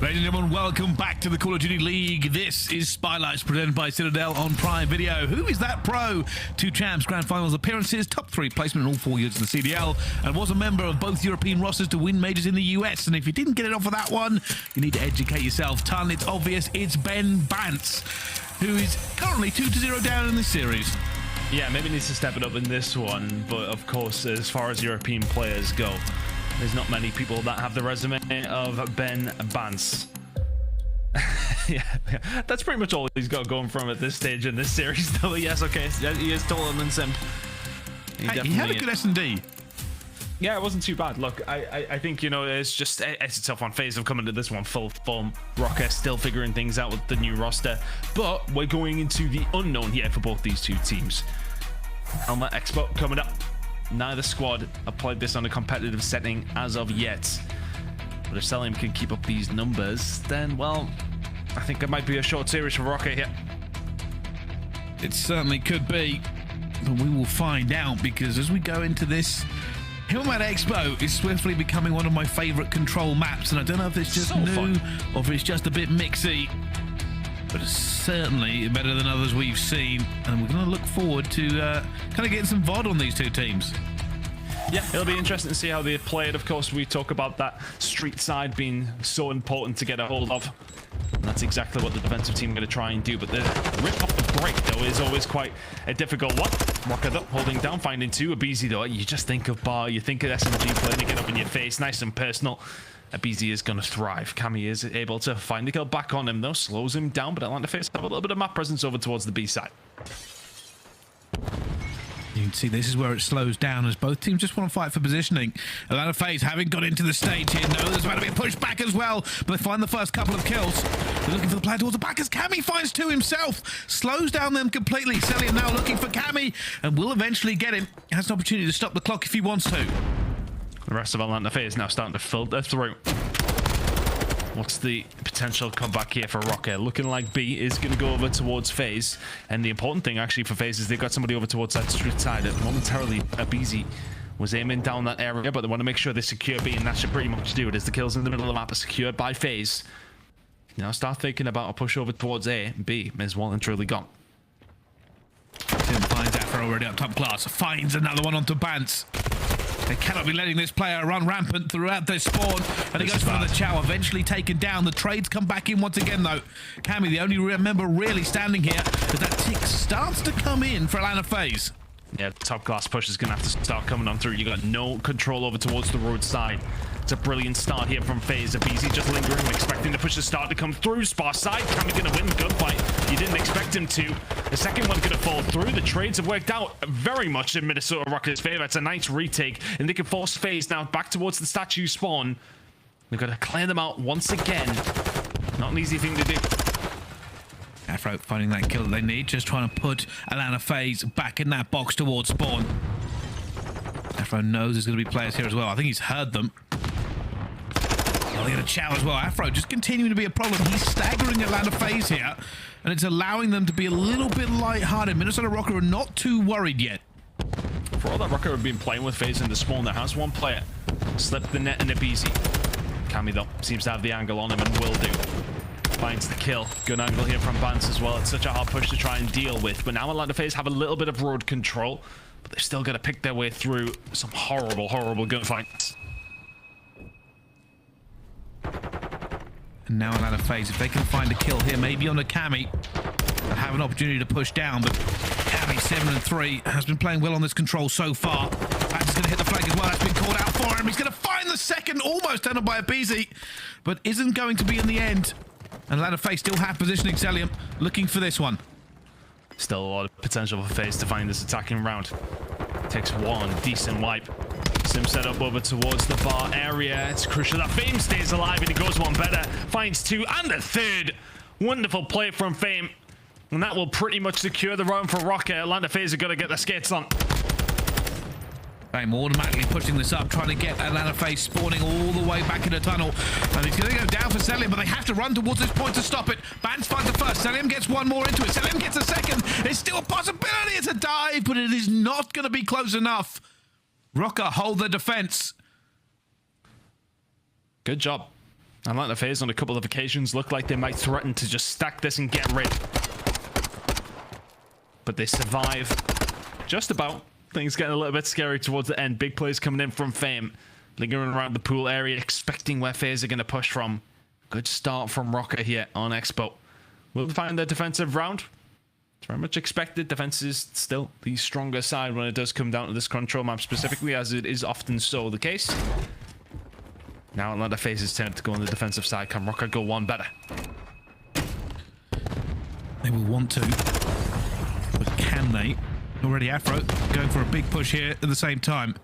Ladies and gentlemen, welcome back to the Call of Duty League. This is Spylights presented by Citadel on Prime Video. Who is that pro? 2 champs, grand finals appearances, top 3 placement in all 4 years of the CDL, and was a member of both European rosters to win majors in the US. And if you didn't get it off of that one, you need to educate yourself. Ton, it's obvious, it's Bance, who is currently 2-0 down in this series. Yeah, maybe needs to step it up in this one, but of course, as far as European players go, there's not many people that have the resume of Bance. Yeah, that's pretty much all he's got going from at this stage in this series, though. Yes, okay, he is taller than Simp. He had a good S&D. Yeah, it wasn't too bad. Look, I think, you know, it's a tough one. FaZe have come into this one full form. Røkkr still figuring things out with the new roster, but we're going into the unknown here for both these two teams. Helmet Expo coming up. Neither squad have played this on a competitive setting as of yet. But if Cellium can keep up these numbers, then, well, I think it might be a short series for Røkkr here. It certainly could be, but we will find out, because as we go into this, Helmet Expo is swiftly becoming one of my favorite control maps, and I don't know if it's just new or if it's just a bit mixy, but it's certainly better than others we've seen, and we're going to look forward to kind of getting some VOD on these two teams. Yeah, it'll be interesting to see how they play it. Of course, we talk about that street side being so important to get a hold of. And that's exactly what the defensive team are going to try and do. But the rip off the break, though, is always quite a difficult one. Røkkr, though, holding down, finding 2. aBeZy, though, you just think of Bar, you think of SMG playing to get up in your face, nice and personal. aBeZy is going to thrive. Cammy is able to find the kill back on him, though, slows him down. But Atlanta FaZe have a little bit of map presence over towards the B side. You can see this is where it slows down as both teams just want to fight for positioning. Atlanta FaZe having got into the stage here. No, there's about to be a push back as well, but they find the first couple of kills. They're looking for the player towards the back as Cammy finds 2 himself. Slows down them completely. Cellium now looking for Cammy and will eventually get him. Has an opportunity to stop the clock if he wants to. The rest of Atlanta FaZe now starting to filter through. What's the potential comeback here for Røkkr? Looking like B is going to go over towards FaZe. And the important thing actually for FaZe is they've got somebody over towards that street side. Momentarily, aBeZy was aiming down that area, but they want to make sure they secure B, and that should pretty much do it as the kills in the middle of the map are secured by FaZe. Now start thinking about a push over towards A. B is well and truly gone. Tim finds Afro already up top class. Finds another one onto Bance. They cannot be letting this player run rampant throughout their spawn. And he goes for the chow, eventually taken down. The trades come back in once again, though. Cammy, the only member really standing here, as that tick starts to come in for Atlanta FaZe. Yeah, the top class push is going to have to start coming on through. You got no control over towards the road side. It's a brilliant start here from FaZe. aBeZy just lingering, expecting the push to start to come through. Spar side, Cammy going to win the gunfight. You didn't expect him to. The second one's going to fall through. The trades have worked out very much in Minnesota Røkkr's favor. It's a nice retake, and they can force FaZe now back towards the statue spawn. They've got to clear them out once again. Not an easy thing to do. Afro finding that kill that they need, just trying to put Atlanta FaZe back in that box towards spawn. Afro knows there's going to be players here as well. I think he's heard them. Oh, they're going to chow as well. Afro just continuing to be a problem. He's staggering Atlanta FaZe here, and it's allowing them to be a little bit lighthearted. Minnesota Røkkr are not too worried yet. For all that Røkkr have been playing with FaZe in the spawn, there has one player slipped the net in aBeZy. Cammy, though, seems to have the angle on him and will do. Finds the kill. Good angle here from Bance as well. It's such a hard push to try and deal with. But now Atlanta FaZe have a little bit of road control, but they've still got to pick their way through some horrible, horrible gunfights. And now Atlanta FaZe, if they can find a kill here, maybe on a Cammy, they'll have an opportunity to push down. But Cammy, 7-3, has been playing well on this control so far. Bance is going to hit the flag as well. That's been called out for him. He's going to find the second, almost done by aBeZy, but isn't going to be in the end. And Atlanta FaZe still have positioning. Cellium looking for this one. Still a lot of potential for FaZe to find this attacking round. Takes one decent wipe. Simp set up over towards the bar area. It's crucial that Fame stays alive, and he goes one better. Finds 2 and a third. Wonderful play from Fame. And that will pretty much secure the round for Røkkr. Atlanta FaZe have got to get their skates on. Fame automatically pushing this up, trying to get Atlanta FaZe spawning all the way back in the tunnel. And he's going to go down for Cellium, but they have to run towards this point to stop it. Bance finds the first. Cellium gets one more into it. Cellium gets a second. It's still a possibility. It's a dive, but it is not going to be close enough. Røkkr hold the defense. Good job. And like the FaZe on a couple of occasions look like they might threaten to just stack this and get rid. But they survive just about. Things getting a little bit scary towards the end. Big plays coming in from Fame. Lingering around the pool area, expecting where FaZe are going to push from. Good start from Røkkr here on Expo. Will find their defensive round. It's very much expected. Defense is still the stronger side when it does come down to this control map specifically, as it is often so the case. Now Atlanta FaZe's turn to go on the defensive side. Can Røkkr go one better? They will want to, but can they? Already Afro going for a big push here at the same time.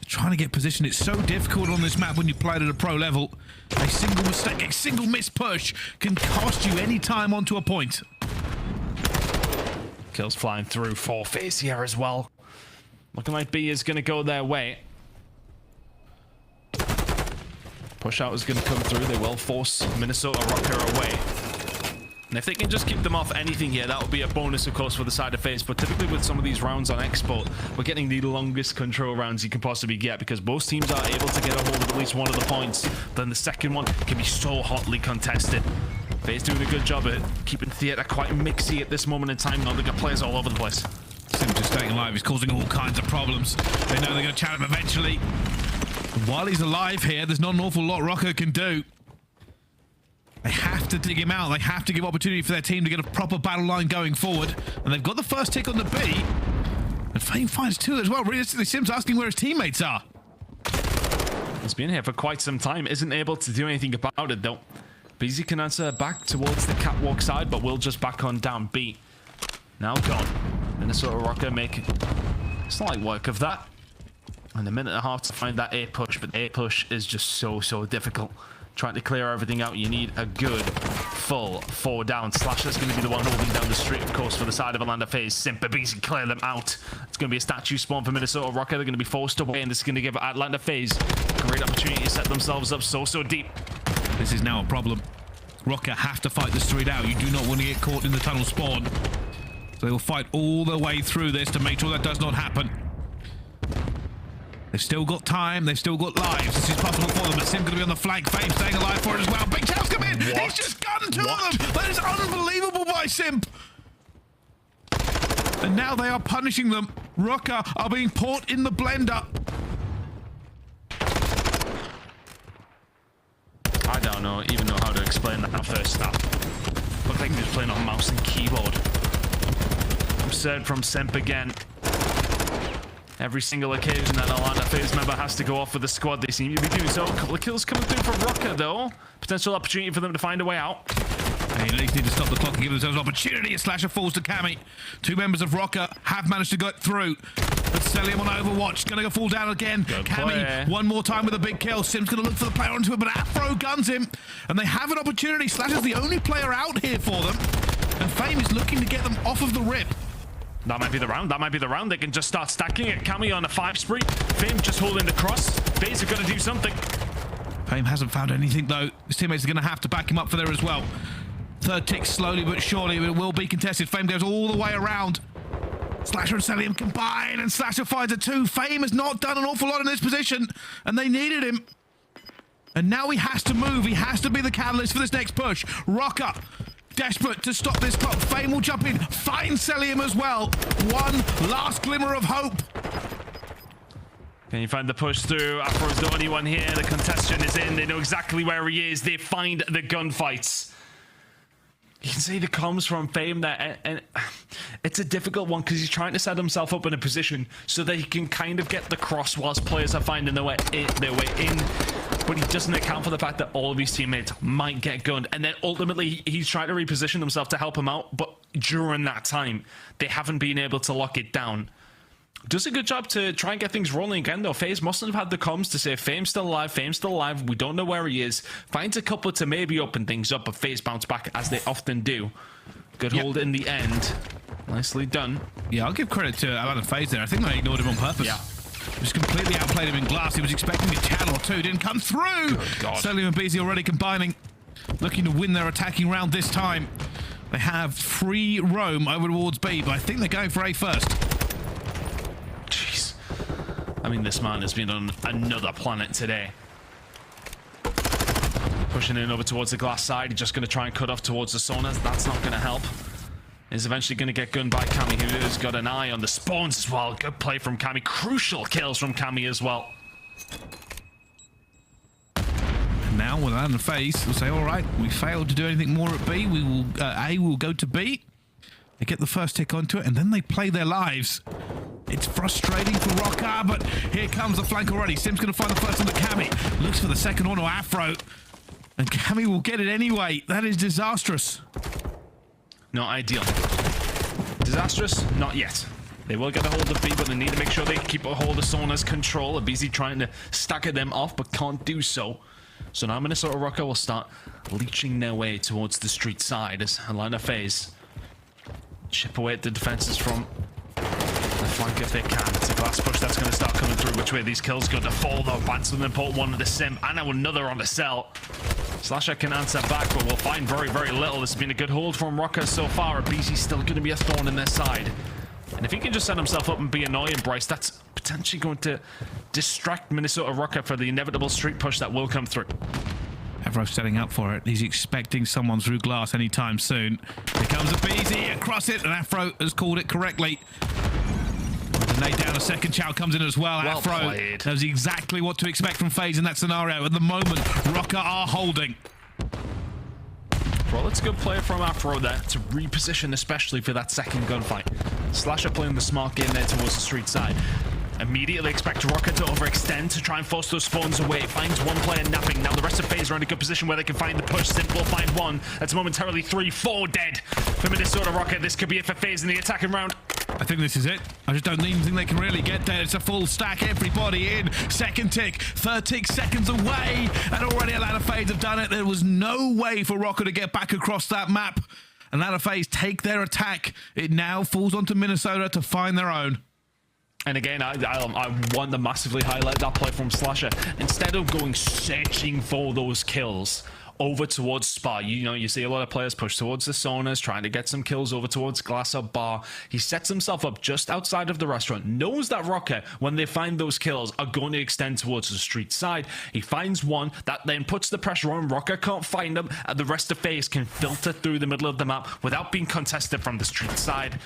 Trying to get position. It's so difficult on this map when you play it at a pro level. A single mistake, a single missed push can cost you any time onto a point. Kills flying through for FaZe here as well. Looking like B is going to go their way. Push out is going to come through. They will force Minnesota Røkkr away. And if they can just keep them off anything here, that would be a bonus, of course, for the side of FaZe. But typically with some of these rounds on Expo, we're getting the longest control rounds you can possibly get, because most teams are able to get a hold of at least one of the points. Then the second one can be so hotly contested. FaZe doing a good job at keeping theater quite mixy at this moment in time. Now they've got players all over the place. Simp just staying alive. He's causing all kinds of problems. They know they're going to chat him eventually. And while he's alive here, there's not an awful lot Røkkr can do. They have to dig him out. They have to give opportunity for their team to get a proper battle line going forward. And they've got the first tick on the B. And Fame finds two as well. Realistically, Sim's asking where his teammates are. He's been here for quite some time. Isn't able to do anything about it, though. aBeZy can answer back towards the catwalk side, but will just back on down B. Now gone. Minnesota Røkkr make slight work of that. And a minute and a half to find that A push, but A push is just so difficult. Trying to clear everything out, you need a good full 4 down. Slasher's going to be the one holding down the street, of course, for the side of Atlanta FaZe. Simp, aBeZy clear them out. It's going to be a statue spawn for Minnesota Røkkr. They're going to be forced away, and this is going to give Atlanta FaZe a great opportunity to set themselves up so deep. This is now a problem. Røkkr have to fight the street out. You do not want to get caught in the tunnel spawn. So they will fight all the way through this to make sure that does not happen. They've still got time, they've still got lives. This is possible for them, but Sim's going to be on the flank. Fame staying alive for it as well. Big tails come in! What? He's just gunned two of them! That is unbelievable by Simp! And now they are punishing them. Røkkr are being caught in the blender. I don't even know how to explain that first stop. Looked like he was playing on mouse and keyboard. Absurd from Simp again. Every single occasion that Atlanta FaZe member has to go off with the squad, they seem to be doing so. A couple of kills coming through from Røkkr, though. Potential opportunity for them to find a way out. They at least need to stop the clock and give themselves an opportunity. A slasher falls to Cammy. Two members of Røkkr have managed to get through. But Cellium on Overwatch. Going to go fall down again. Good Cammy, play. one more time with a big kill. Sim's going to look for the player onto it, but Afro guns him. And they have an opportunity. Slasher's the only player out here for them. And Fame is looking to get them off of the rip. That might be the round. That might be the round. They can just start stacking it. Cammy on a 5 spree. Fame just holding the cross. FaZe are going to do something. Fame hasn't found anything, though. His teammates are going to have to back him up for there as well. Third tick slowly but surely. It will be contested. Fame goes all the way around. Slasher and Cellium combine, and Slasher finds a 2. Fame has not done an awful lot in this position, and they needed him. And now he has to move. He has to be the catalyst for this next push. Røkkr, desperate to stop this clock. Fame will jump in, find Cellium as well. One last glimmer of hope. Can you find the push through? Afro's the only one here. The contestant is in. They know exactly where he is. They find the gunfights. You can see the comms from Fame there, and it's a difficult one because he's trying to set himself up in a position so that he can kind of get the cross whilst players are finding their way in. But he doesn't account for the fact that all of his teammates might get gunned, and then ultimately he's trying to reposition himself to help him out, but during that time they haven't been able to lock it down. Does a good job to try and get things rolling again, though. FaZe mustn't have had the comms to say Fame's still alive, Fame's still alive, we don't know where he is. Finds a couple to maybe open things up, but FaZe bounce back as they often do. Good hold in the end. Nicely done. Yeah, I'll give credit to Atlanta FaZe there. I think they ignored him on purpose. Yeah. Just completely outplayed him in glass. He was expecting a channel or two, didn't come through. Cellium and aBeZy already combining, looking to win their attacking round this time. They have free roam over towards B, but I think they're going for A first. Jeez. I mean, this man has been on another planet today. Pushing in over towards the glass side. He's just going to try and cut off towards the saunas. That's not going to help. He's eventually going to get gunned by Cammy, who has got an eye on the spawns as well. Good play from Cammy. Crucial kills from Cammy as well. And now with Alan and FaZe, we'll say, all right, we failed to do anything more at B. We will, A will go to B. They get the first tick onto it, and then they play their lives. It's frustrating for Røkkr, but here comes the flank already. Simp's going to find the first on the Cammy. Looks for the second one to Afro. And Cammy will get it anyway. That is disastrous. Not ideal. Disastrous? Not yet. They will get a hold of B, but they need to make sure they keep a hold of Sauna's control. aBeZy trying to stagger them off, but can't do so. So now Minnesota Røkkr will start leeching their way towards the street side as a line of FaZe chip away at the defenses from the flank if they can. It's a glass push that's going to start coming through. Which way these kills go to fall though? Bance with an important one on the Simp, and now another on the Cell. Slasher can answer back, but we'll find very, very little. This has been a good hold from Røkkr so far. aBeZy's still going to be a thorn in their side. And if he can just set himself up and be annoying, Bryce, that's potentially going to distract Minnesota Røkkr for the inevitable street push that will come through. Afro's setting up for it. He's expecting someone through glass anytime soon. Here comes aBeZy across it, and Afro has called it correctly. The nade down, a second chow comes in as well. Afro knows exactly what to expect from FaZe in that scenario. At the moment, Røkkr are holding. Well, it's a good play from Afro there to reposition, especially for that second gunfight. Slasher playing the smart game there towards the street side. Immediately expect Røkkr to overextend to try and force those spawns away. Finds one player napping. Now the rest of FaZe are in a good position where they can find the push. Simp will find one. That's momentarily 3-4 dead for Minnesota Røkkr. This could be it for FaZe in the attacking round. I think this is it. I just don't even think they can really get there. It's a full stack. Everybody in. Second tick. Third tick seconds away. And already a lot of FaZe have done it. There was no way for Røkkr to get back across that map. And a lot of FaZe take their attack. It now falls onto Minnesota to find their own. And again, I want to massively highlight that play from Slasher. Instead of going searching for those kills over towards Spa, you know, you see a lot of players push towards the saunas, trying to get some kills over towards glass or bar. He sets himself up just outside of the restaurant, knows that Røkkr, when they find those kills, are going to extend towards the street side. He finds one that then puts the pressure on. Røkkr can't find him, and the rest of FaZe can filter through the middle of the map without being contested from the street side.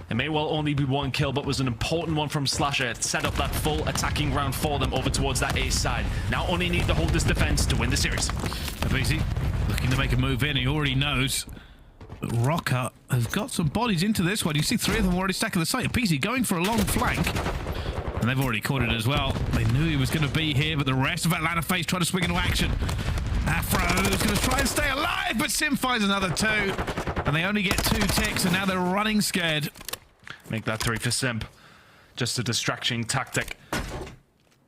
It may well only be one kill, but was an important one from Slasher. It set up that full attacking round for them over towards that A side. Now only need to hold this defense to win the series. aBeZy looking to make a move in. He already knows. But Røkkr has got some bodies into this one. You see 3 of them already stacking the site. aBeZy going for a long flank. And they've already caught it as well. They knew he was going to be here, but the rest of Atlanta FaZe try to swing into action. Afro is going to try and stay alive, but Simp finds another 2. And they only get 2 ticks, and now they're running scared. Make that 3 for Simp. Just a distraction tactic.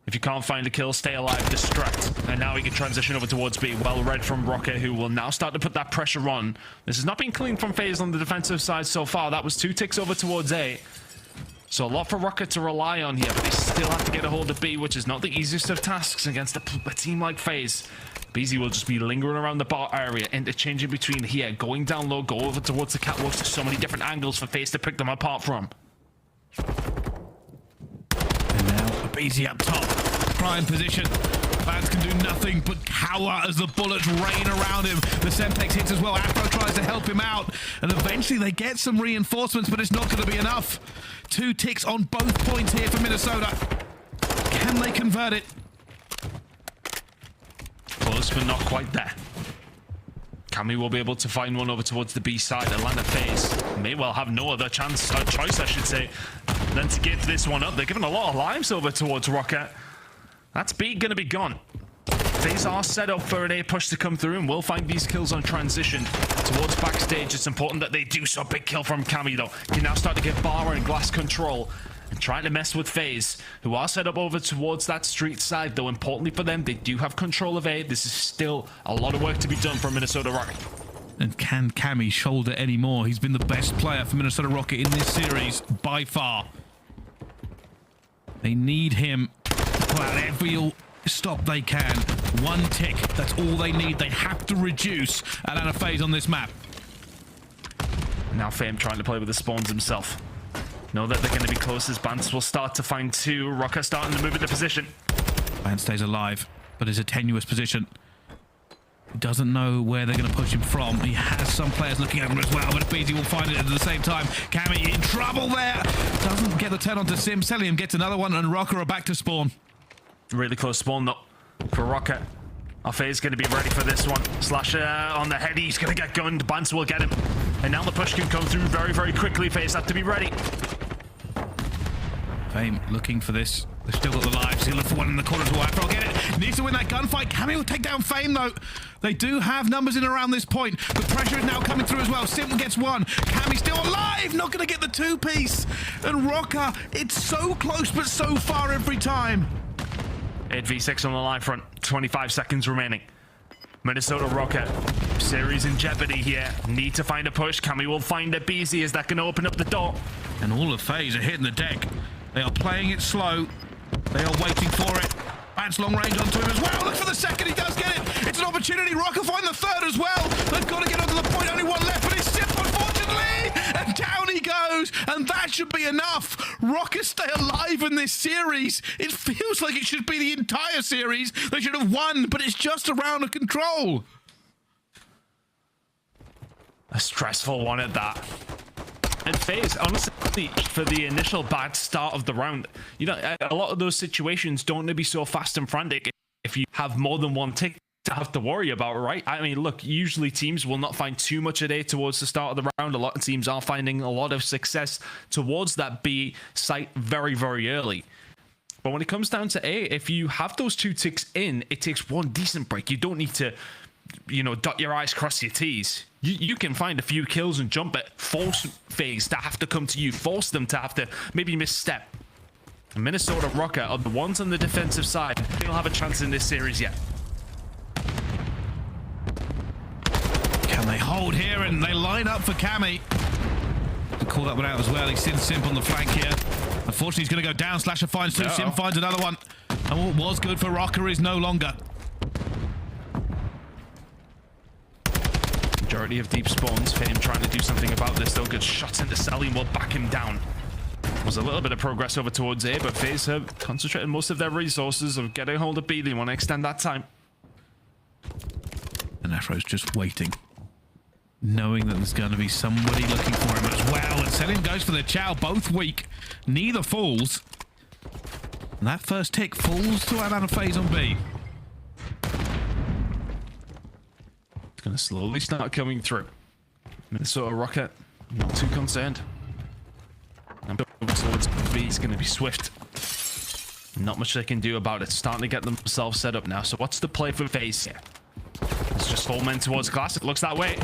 If you can't find a kill, stay alive, distract. And now we can transition over towards B. Well read from Røkkr, who will now start to put that pressure on. This has not been clean from FaZe on the defensive side so far. That was 2 ticks over towards A. So a lot for Røkkr to rely on here, but they still have to get a hold of B, which is not the easiest of tasks against a team like FaZe. aBeZy will just be lingering around the bar area, interchanging between here, going down low, go over towards the catwalks. There's so many different angles for FaZe to pick them apart from. And now aBeZy up top. Prime position. Bance can do nothing but cower as the bullets rain around him. The Semtex hits as well. Afro tries to help him out. And eventually they get some reinforcements, but it's not going to be enough. 2 ticks on both points here for Minnesota. Can they convert it? Close, but not quite there. Cammy will be able to find one over towards the B side. Atlanta FaZe may well have no other choice, I should say, than to give this one up. They're giving a lot of lives over towards Røkkr. That's B gonna be gone. FaZe are set up for an A push to come through, and will find these kills on transition towards backstage. It's important that they do so. Big kill from Cammy though. Can now start to get bar and glass control and trying to mess with FaZe, who are set up over towards that street side though. Importantly for them, they do have control of A. This is still a lot of work to be done for Minnesota Røkkr. And can Cammy shoulder any more? He's been the best player for Minnesota Røkkr in this series by far. They need him to pull out every stop they can. 1 tick, that's all they need. They have to reduce Atlanta FaZe on this map. Now Fame trying to play with the spawns himself. Know that they're going to be close as Bance will start to find 2. Røkkr starting to move into position. Bance stays alive, but is a tenuous position. doesn't know where they're going to push him from. He has some players looking at him as well, but aBeZy will find it at the same time. Cammy in trouble there. Doesn't get the turn onto Simp. Cellium gets another one, and Røkkr are back to spawn. Really close spawn though for Røkkr. Our FaZe going to be ready for this one. Slasher on the head. He's going to get gunned. Bance will get him. And now the push can come through very, very quickly. FaZe have to be ready. Fame looking for this. They've still got the lives. He'll look for one in the corner to Afro. Get it. Needs to win that gunfight. Cammy will take down Fame though. They do have numbers in around this point. The pressure is now coming through as well. Simp gets one. Cammy still alive. Not going to get the two-piece. And Røkkr, it's so close but so far every time. 8v6 on the line front. 25 seconds remaining. Minnesota Røkkr. Series in jeopardy here. Need to find a push. Cammy will find aBeZy. Is that going to open up the door? And all of FaZe are hitting the deck. They are playing it slow. They are waiting for it. Bance long range onto him as well. Look for the second. He does get it. It's an opportunity. Røkkr find the third as well. They've got to get onto the point. Only one left, but it's Simp, unfortunately. And down he goes. And that should be enough. Røkkr stay alive in this series. It feels like it should be the entire series. They should have won, but it's just a round of control. A stressful one at that. And FaZe, honestly, for the initial bad start of the round, you know, a lot of those situations don't need to be so fast and frantic if you have more than one tick to have to worry about, right? I mean, look, usually teams will not find too much a day towards the start of the round. A lot of teams are finding a lot of success towards that B site very, very early. But when it comes down to A, if you have those two ticks in, it takes one decent break. You don't need to, you know, dot your I's, cross your T's. You can find a few kills and jump it. Force FaZe to have to come to you. Force them to have to maybe misstep. And Minnesota Røkkr are the ones on the defensive side. They don't have a chance in this series yet. Can they hold here? And they line up for Cammy. To call that one out as well. He's seen Simp on the flank here. Unfortunately, he's going to go down. Slasher finds two. Simp finds another one. And what was good for Røkkr is no longer. Majority of deep spawns. Fame trying to do something about this, though. Good shots into Cellium will back him down. Was a little bit of progress over towards A, but FaZe have concentrated most of their resources of getting hold of B. They want to extend that time. And Afro's just waiting, knowing that there's going to be somebody looking for him as well. And Cellium goes for the chow, both weak. Neither falls. And that first tick falls to Atlanta FaZe on B. Going to slowly start coming through. Minnesota Røkkr, not too concerned. And towards B is going to be swift. Not much they can do about it. Starting to get themselves set up now. So what's the play for FaZe here? It's just 4 men towards Classic. Looks that way.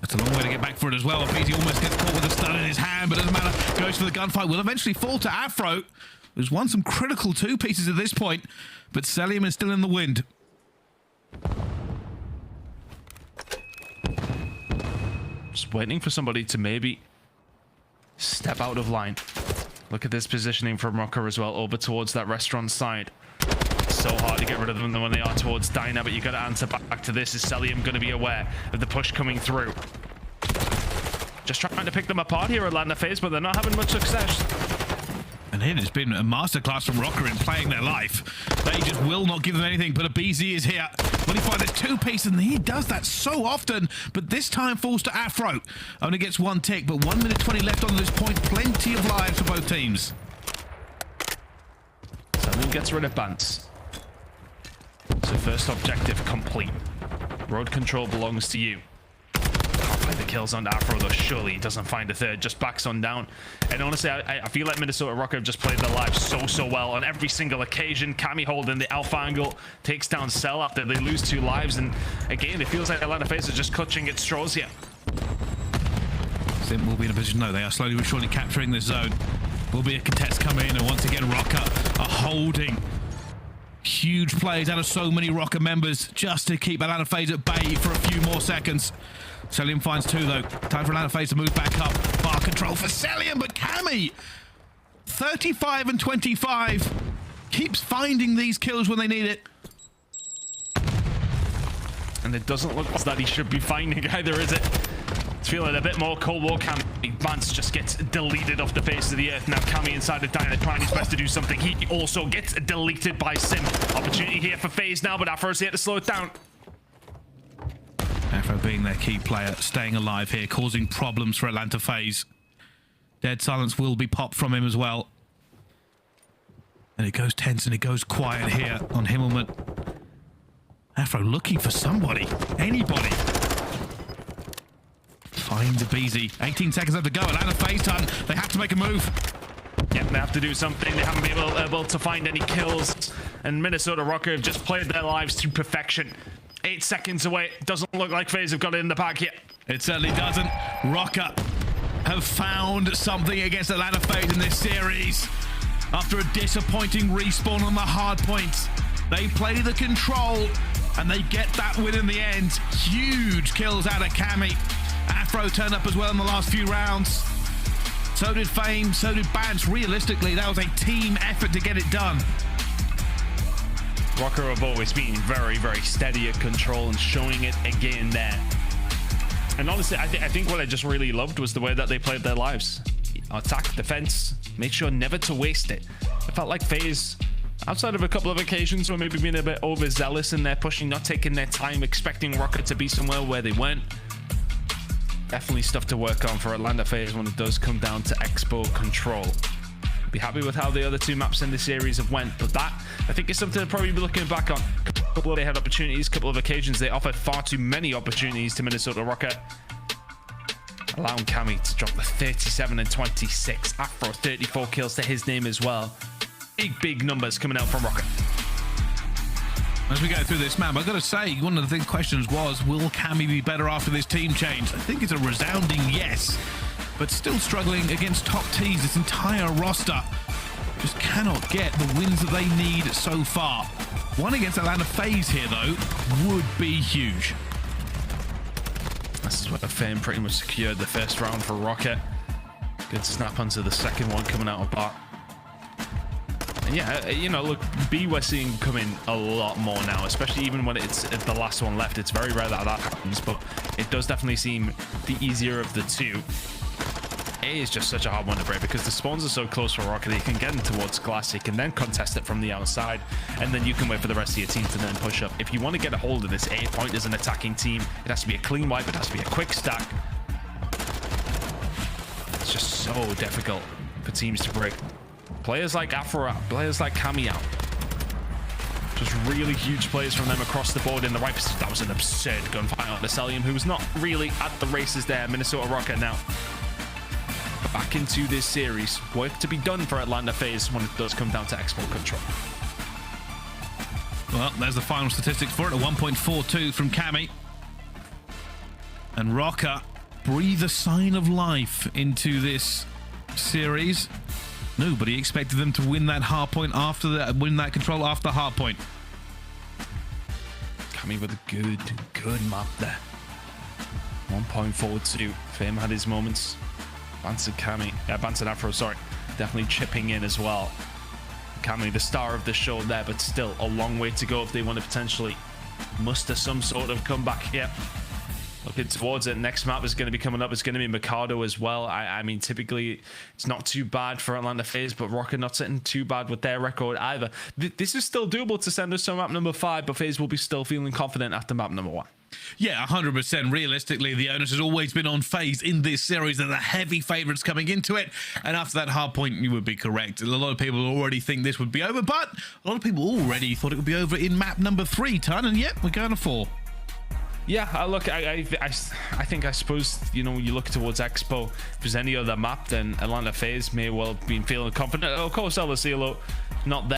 That's a long way to get back for it as well. aBeZy almost gets caught with a stun in his hand, but doesn't matter. Goes for the gunfight. Will eventually fall to Afro, who's won some critical two pieces at this point, but Cellium is still in the wind. Just waiting for somebody to maybe step out of line. Look at this positioning from Røkkr as well, over towards that restaurant side. So hard to get rid of them when they are towards Diner, but you got to answer back to this. Is Cellium going to be aware of the push coming through? Just trying to pick them apart here, Atlanta FaZe, but they're not having much success. And it has been a masterclass from Røkkr in playing their life. They just will not give them anything, but aBeZy is here. Will he find a two-piece? And he does that so often, but this time falls to Afro. Only gets one tick, but 1 minute 20 left on this point. Plenty of lives for both teams. Cellium gets rid of Bance. So first objective complete. Road control belongs to you. Can't find the kills on Afro though. Surely he doesn't find a third. Just backs on down. And honestly, I feel like Minnesota Røkkr have just played their lives so well on every single occasion. Cammy holding the alpha angle, takes down Cell after they lose 2 lives. And again, it feels like Atlanta FaZe is just clutching at straws here. Simp will be in a position. No, they are slowly but surely capturing this zone. Will be a contest coming in, and once again Røkkr are holding. Huge plays out of so many Røkkr members just to keep Atlanta FaZe at bay for a few more seconds. Cellium finds 2 though. Time for Atlanta FaZe to move back up. Bar control for Cellium, but Cammy 35 and 25 keeps finding these kills when they need it. And it doesn't look that he should be finding either, is it? It's feeling a bit more Cold War. Cammy. Bance just gets deleted off the face of the earth. Now Cammy inside the diner trying his best to do something. He also gets deleted by Simp. Opportunity here for FaZe now, but Afro's here to slow it down. Afro being their key player, staying alive here, causing problems for Atlanta FaZe. Dead silence will be popped from him as well. And it goes tense and it goes quiet here on Himmelman. Afro looking for somebody, anybody. Finds aBeZy. 18 seconds left to go. Atlanta FaZe turn. They have to make a move. Yeah, they have to do something. They haven't been able to find any kills. And Minnesota Røkkr have just played their lives to perfection. 8 seconds away. Doesn't look like FaZe have got it in the pack yet. It certainly doesn't. Røkkr have found something against Atlanta FaZe in this series. After a disappointing respawn on the hard points, they play the control and they get that win in the end. Huge kills out of Cammy. Afro turned up as well in the last few rounds. So did Fame, so did Bance. Realistically, that was a team effort to get it done. Røkkr have always been very, very steady at control and showing it again there. And honestly, I think what I just really loved was the way that they played their lives. Attack, defense, make sure never to waste it. It felt like FaZe, outside of a couple of occasions where maybe being a bit overzealous in their pushing, not taking their time, expecting Røkkr to be somewhere where they weren't. Definitely stuff to work on for Atlanta FaZe when it does come down to Expo control. Be happy with how the other two maps in the series have went, but that, I think, is something to probably be looking back on. Couple of they had opportunities, couple of occasions they offered far too many opportunities to Minnesota Røkkr. Allowing Cammy to drop the 37 and 26. Afro 34 kills to his name as well. Big numbers coming out from Røkkr. As we go through this map, I've got to say, one of the questions was, will Cammy be better after this team change? I think it's a resounding yes, but still struggling against top teams. This entire roster just cannot get the wins that they need so far. One against Atlanta FaZe here, though, would be huge. This is where Fame pretty much secured the first round for Røkkr. Good snap onto the second one coming out of bot. And yeah, you know, look, B we're seeing coming a lot more now, especially even when it's the last one left. It's very rare that that happens, but it does definitely seem the easier of the two. A is just such a hard one to break because the spawns are so close for Røkkr that you can get in towards Classic and then contest it from the outside, and then you can wait for the rest of your team to then push up. If you want to get a hold of this A point as an attacking team, it has to be a clean wipe, it has to be a quick stack. It's just so difficult for teams to break. Players like Afro out, players like Cammy out. Just really huge plays from them across the board in the right position. That was an absurd gunfight on the Cellium, who was not really at the races there. Minnesota Røkkr now back into this series. Work to be done for Atlanta FaZe when it does come down to Expo control. Well, there's the final statistics for it, a 1.42 from Cammy. And Røkkr breathe a sign of life into this series. Nobody expected them to win that hard point after win that control after the hard point. Cammy with a good map there. 1.42. Fame had his moments. Bance and Cammy, Bance and Afro, sorry, definitely chipping in as well. Cammy, the star of the show there, but still a long way to go if they want to potentially muster some sort of comeback here. Looking towards it, next map is going to be coming up. It's going to be Mikado as well. I mean, typically it's not too bad for Atlanta FaZe, but Røkkr not sitting too bad with their record either. This is still doable to send us to map number 5, but FaZe will be still feeling confident after map number 1. Yeah, 100%. Realistically, the onus has always been on FaZe in this series. They're the heavy favourites coming into it. And after that hard point, you would be correct. A lot of people already think this would be over, but a lot of people already thought it would be over in map number 3, Ton. And yet, we're going to 4. Yeah, look, I think, I suppose, you know, you look towards Expo. If there's any other map, then Atlanta FaZe may well have been feeling confident. Of course, aBeZy not there.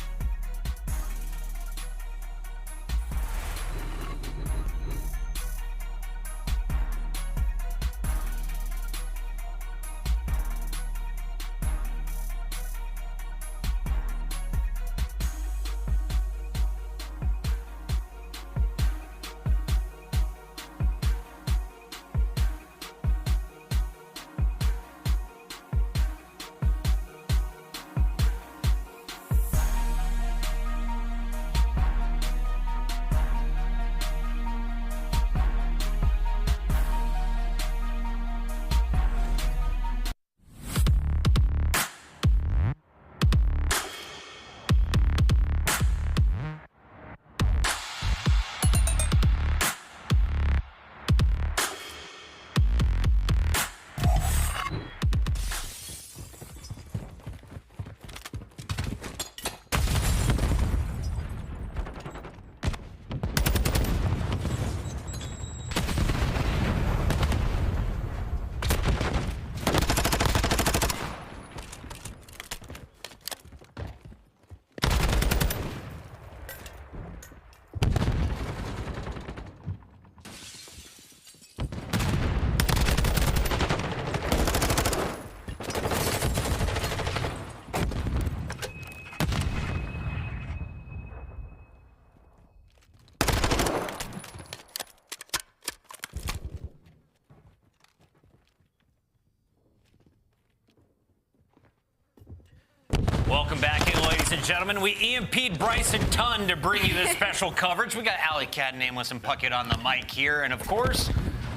gentlemen. We EMP'd Bryson Ton to bring you this special coverage. We got Alley Cat, Nameless, and Puckett on the mic here. And of course,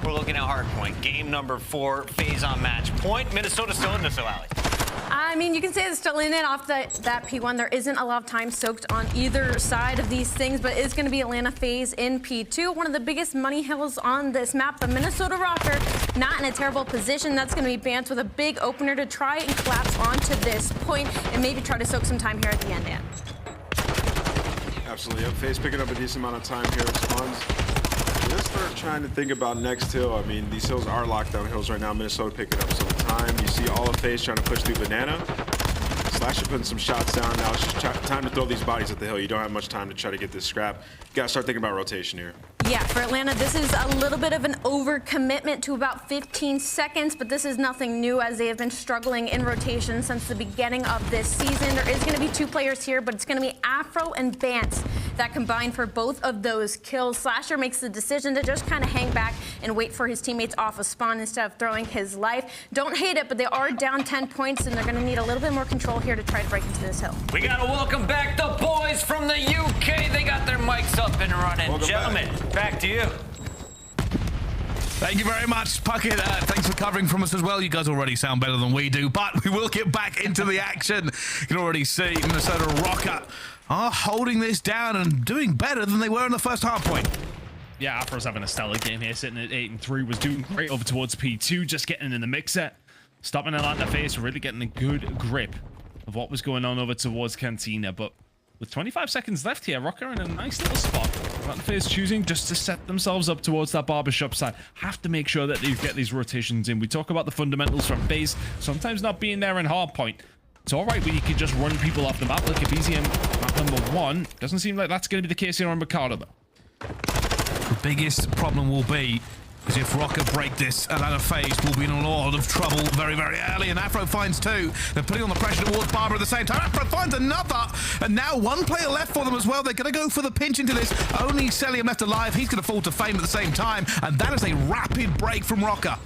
we're looking at Hardpoint. Game number 4, FaZe on match point. Minnesota still in this, so Alley. I mean, you can say it's still in it off that P1. There isn't a lot of time soaked on either side of these things, but it's going to be Atlanta FaZe in P2. One of the biggest money hills on this map, the Minnesota Røkkr, not in a terrible position. That's going to be Bance with a big opener to try and collapse onto this point and maybe try to soak some time here at the end, Dan. Absolutely. Yep. FaZe picking up a decent amount of time here. Spawns. Let's start trying to think about next hill. I mean, these hills are lockdown hills right now. Minnesota picking up some time. You see all of FaZe trying to push through Banana. Slasher putting some shots down. Now it's just time to throw these bodies at the hill. You don't have much time to try to get this scrap. You got to start thinking about rotation here. Yeah, for Atlanta, this is a little bit of an overcommitment to about 15 seconds, but this is nothing new as they have been struggling in rotation since the beginning of this season. There is going to be 2 players here, but it's going to be Afro and Bance that combine for both of those kills. Slasher makes the decision to just kind of hang back and wait for his teammates off a spawn instead of throwing his life. Don't hate it, but they are down 10 points, and they're going to need a little bit more control here to try to break into this hill. We got to welcome back the boys from the UK. They got their mics up and running. Welcome Gentlemen, back to you. Thank you very much, Puckett. Thanks for covering from us as well. You guys already sound better than we do, but we will get back into the action. You can already see Minnesota Røkkr are holding this down and doing better than they were in the first half point. Yeah, Afro's having a stellar game here, sitting at 8-3, was doing great over towards P2, just getting in the mixer, stopping Atlanta FaZe, really getting a good grip of what was going on over towards Cantina. But with 25 seconds left here, Røkkr in a nice little spot. Atlanta FaZe choosing just to set themselves up towards that barbershop side. Have to make sure that they get these rotations in. We talk about the fundamentals from FaZe, sometimes not being there in hardpoint. It's all right when you can just run people off the map like aBeZy in map number 1. Doesn't seem like that's going to be the case here on Ricardo, though. The biggest problem will be is if Røkkr break this, Atlanta FaZe will be in a lot of trouble very, very early, and Afro finds 2. They're putting on the pressure towards Barber at the same time. Afro finds another, and now 1 player left for them as well. They're going to go for the pinch into this. Only Cellium left alive. He's going to fall to fame at the same time, and that is a rapid break from Røkkr.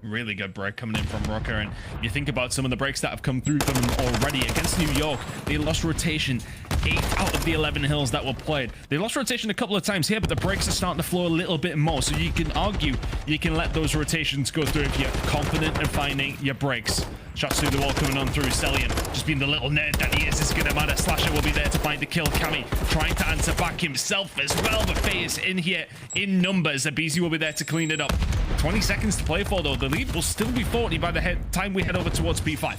Really good break coming in from Røkkr, and you think about some of the breaks that have come through for them already. Against New York, they lost rotation 8 out of the 11 hills that were played. They lost rotation a couple of times here, but the breaks are starting to flow a little bit more, so you can argue you can let those rotations go through if you're confident in finding your breaks. Shots through the wall coming on through. Cellium, just being the little nerd that he is going to matter. Slasher will be there to find the kill. Cammy trying to answer back himself as well, but FaZe in here in numbers. aBeZy will be there to clean it up. 20 seconds to play for, though. The lead will still be 40 by the time we head over towards P5.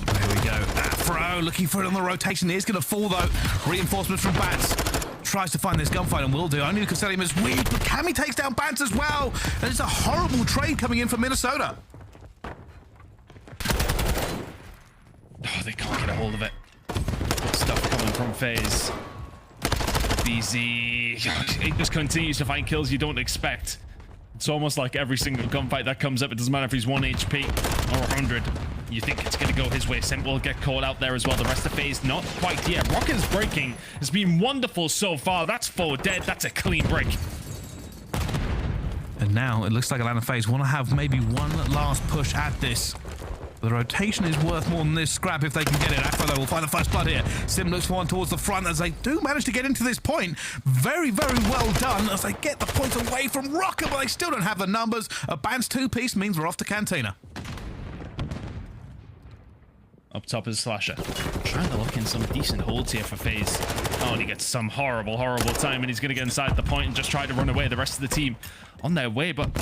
There we go. Afro looking for it on the rotation. He is going to fall, though. Reinforcements from Bance. Tries to find this gunfight and will do. Only because Cellium is weak, but Cammy takes down Bance as well. And it's a horrible trade coming in for Minnesota. Oh, they can't get a hold of it. Stuff coming from FaZe. aBeZy, it just continues to find kills you don't expect. It's almost like every single gunfight that comes up, it doesn't matter if he's 1 HP or 100. You think it's going to go his way. Simp will get caught out there as well. The rest of FaZe, not quite yet. Røkkr's breaking has been wonderful so far. That's 4 dead. That's a clean break. And now it looks like Atlanta FaZe want to have maybe one last push at this. The rotation is worth more than this scrap if they can get it. Afro, though, will find the first blood here. Sim looks for one towards the front as they do manage to get into this point. Very, very well done as they get the points away from Røkkr, but they still don't have the numbers. A Bance 2-piece means we're off to Cantina. Up top is Slasher. Trying to look in some decent holds here for FaZe. Oh, and he gets some horrible, horrible time, and he's going to get inside the point and just try to run away. The rest of the team on their way, but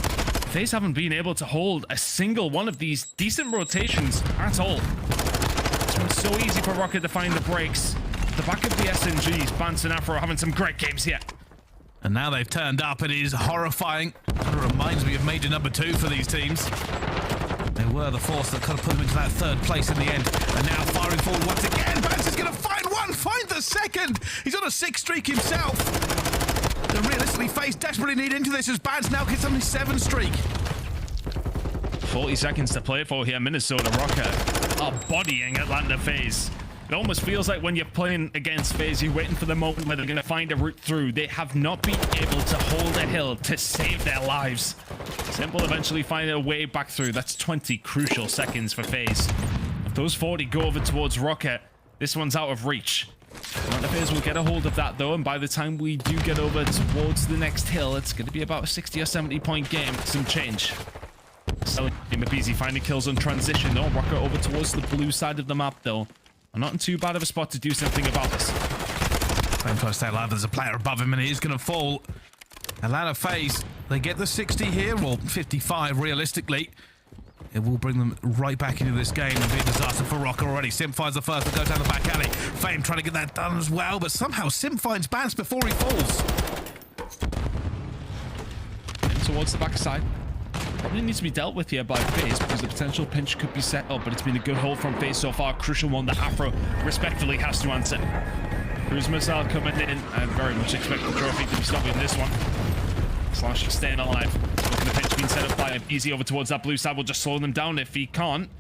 FaZe haven't been able to hold a single one of these decent rotations at all. It's been so easy for Røkkr to find the breaks. The back of the SMGs, Bance and Afro are having some great games here. And now they've turned up. It is horrifying. Kind of reminds me of Major number 2 for these teams. They were the force that kind of put them into that 3rd place in the end. And now firing forward once again. Bance is going to find one, find the second. He's on a 6 streak himself. And realistically, FaZe desperately need into this as Bance now gets on his 7 streak. 40 seconds to play for here. Minnesota Røkkr are bodying Atlanta FaZe. It almost feels like when you're playing against FaZe, you're waiting for the moment where they're going to find a route through. They have not been able to hold a hill to save their lives. Simp will eventually find a way back through. That's 20 crucial seconds for FaZe. If those 40 go over towards Røkkr, This one's out of reach. FaZe will get a hold of that though, and by the time we do get over towards the next hill, it's going to be about a 60 or 70 point game. Some change. Cellium aBeZy finding kills on transition though. Røkkr over towards the blue side of the map though. Not in too bad of a spot to do something about this. Same close to alive. There's a player above him and he is going to fall. Atlanta FaZe, they get the 60 here, or 55 realistically. It will bring them right back into this game and be a disaster for Røkkr already. Simp finds the first to go down the back alley. Fame trying to get that done as well, but somehow Simp finds Bance before he falls. And towards the backside. Probably needs to be dealt with here by FaZe because the potential pinch could be set up, but it's been a good hold from FaZe so far. Crucial one that Afro respectfully has to answer. Cruise missile coming in and very much expect the trophy to be stopping this one. Slash staying alive. Looking at the pinch being set up by aBeZy over towards that blue side. Will just slow them down if he can't.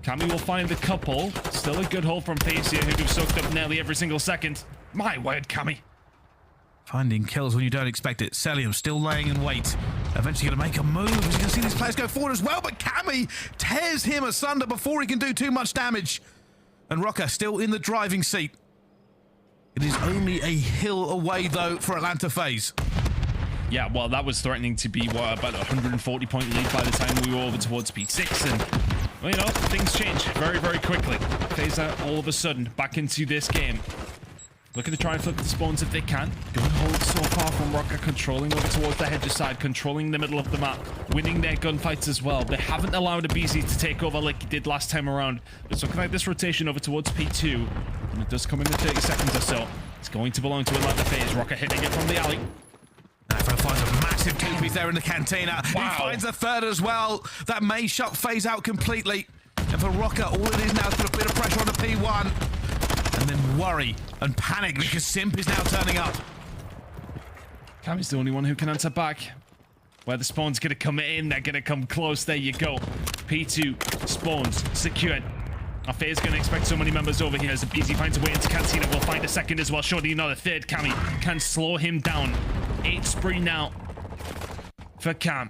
Cammy will find the couple. Still a good hold from FaZe here, who have soaked up nearly every single second. My word, Cammy. Finding kills when you don't expect it. Cellium still laying in wait. Eventually going to make a move. As you can see, these players go forward as well, but Cammy tears him asunder before he can do too much damage. And Røkkr still in the driving seat. It is only a hill away, though, for Atlanta FaZe. Yeah, well, that was threatening to be, what, about a 140-point lead by the time we were over towards P6. And, well, you know, things change very, very quickly. FaZe are all of a sudden back into this game. Looking to try and flip the spawns if they can. Good hold so far from Røkkr, controlling over towards the HyDra side, controlling the middle of the map, winning their gunfights as well. They haven't allowed aBeZy to take over like he did last time around. It's looking like this rotation over towards P2, and it does come in 30 seconds or so. It's going to belong to Atlanta FaZe. Røkkr hitting it from the alley. Afro finds a massive two-piece there in the cantina. Wow. He finds a third as well. That may shut FaZe out completely. And for Røkkr, all it is now is put a bit of pressure on the P1. And then worry and panic because Simp is now turning up. Cammy's the only one who can answer back. Where the spawn's going to come in, they're going to come close. There you go. P2 spawns secured. Our FaZe going to expect so many members over here as aBeZy finds a way into Cantina. We'll find a second as well. Surely another third. Cammy can slow him down. 8 spree now for Cam.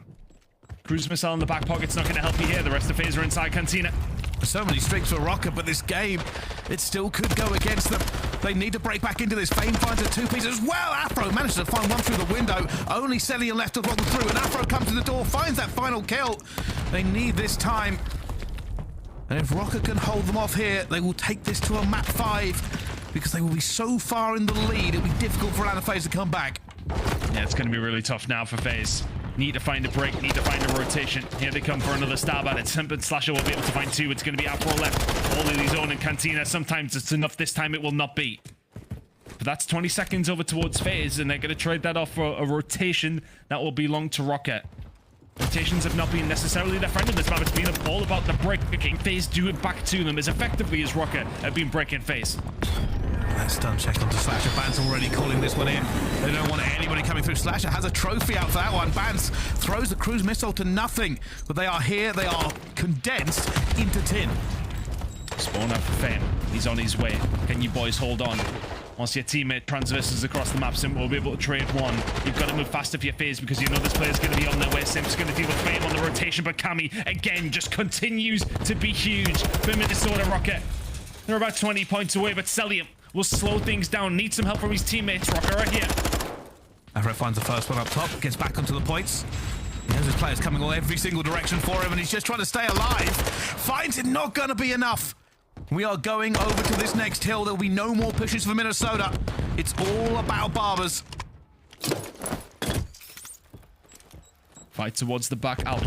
Cruise missile in the back pocket's not going to help you here. The rest of FaZe are inside Cantina. So many streaks for Røkkr, but this game, it still could go against them. They need to break back into this. Fame finds a two-piece as well. Afro manages to find one through the window. Only Cellium left to roll through, and Afro comes to the door, finds that final kill. They need this time. And if Røkkr can hold them off here, they will take this to a map 5 because they will be so far in the lead, it'll be difficult for Atlanta FaZe to come back. Yeah, it's going to be really tough now for FaZe. Need to find a break, need to find a rotation. Here they come for another stab at it. Simp and Slasher will be able to find 2. It's going to be Afro left. All of these own in Cantina. Sometimes it's enough. This time it will not be. But that's 20 seconds over towards FaZe, and they're going to trade that off for a rotation that will belong to Røkkr. Rotations have not been necessarily their friend in this map. It's been all about the breaking. FaZe do it back to them as effectively as Røkkr have been breaking FaZe. That stun check onto Slasher. Bance already calling this one in. They don't want anybody coming through. Slasher has a trophy out for that one. Bance throws the cruise missile to nothing. But they are here. They are condensed into tin. Spawn out for Fame. He's on his way. Can you boys hold on? Once your teammate transverses across the map, Simp will be able to trade one. You've got to move faster for your FaZe because you know this player's going to be on their way. Simp's going to deal with Fame on the rotation, but Cammy, again, just continues to be huge for Minnesota Røkkr. They're about 20 points away, but Cellium will slow things down. Needs some help from his teammates. Røkkr right here. Afro finds the first one up top, gets back onto the points. He has his players coming all every single direction for him, and he's just trying to stay alive. Finds it not going to be enough. We are going over to this next hill. There will be no more pushes for Minnesota. It's all about Barbers. Fight towards the back out.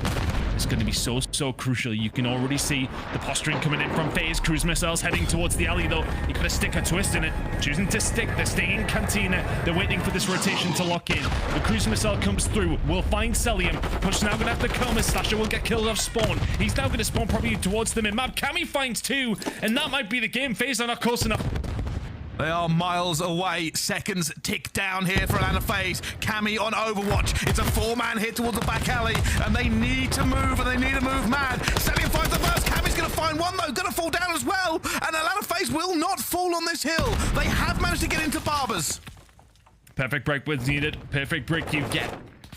It's going to be so crucial. You can already see the posturing coming in from FaZe. Cruise missiles heading towards the alley, though. You got to stick a twist in it. Choosing to stick. They're staying in Cantina. They're waiting for this rotation to lock in. The cruise missile comes through. We'll find Cellium. Push now going to have to come as Slasher will get killed off spawn. He's now going to spawn probably towards them in map. Cammy finds 2, and that might be the game. FaZe are not close enough. They are miles away. Seconds tick down here for Atlanta FaZe. Cammy on Overwatch. It's a 4-man hit towards the back alley, and they need to move, and they need to move mad. Cellium finds the first. Cammy's going to find one, though. Going to fall down as well. And Atlanta FaZe will not fall on this hill. They have managed to get into Barbers. Perfect break was needed. Perfect break you get.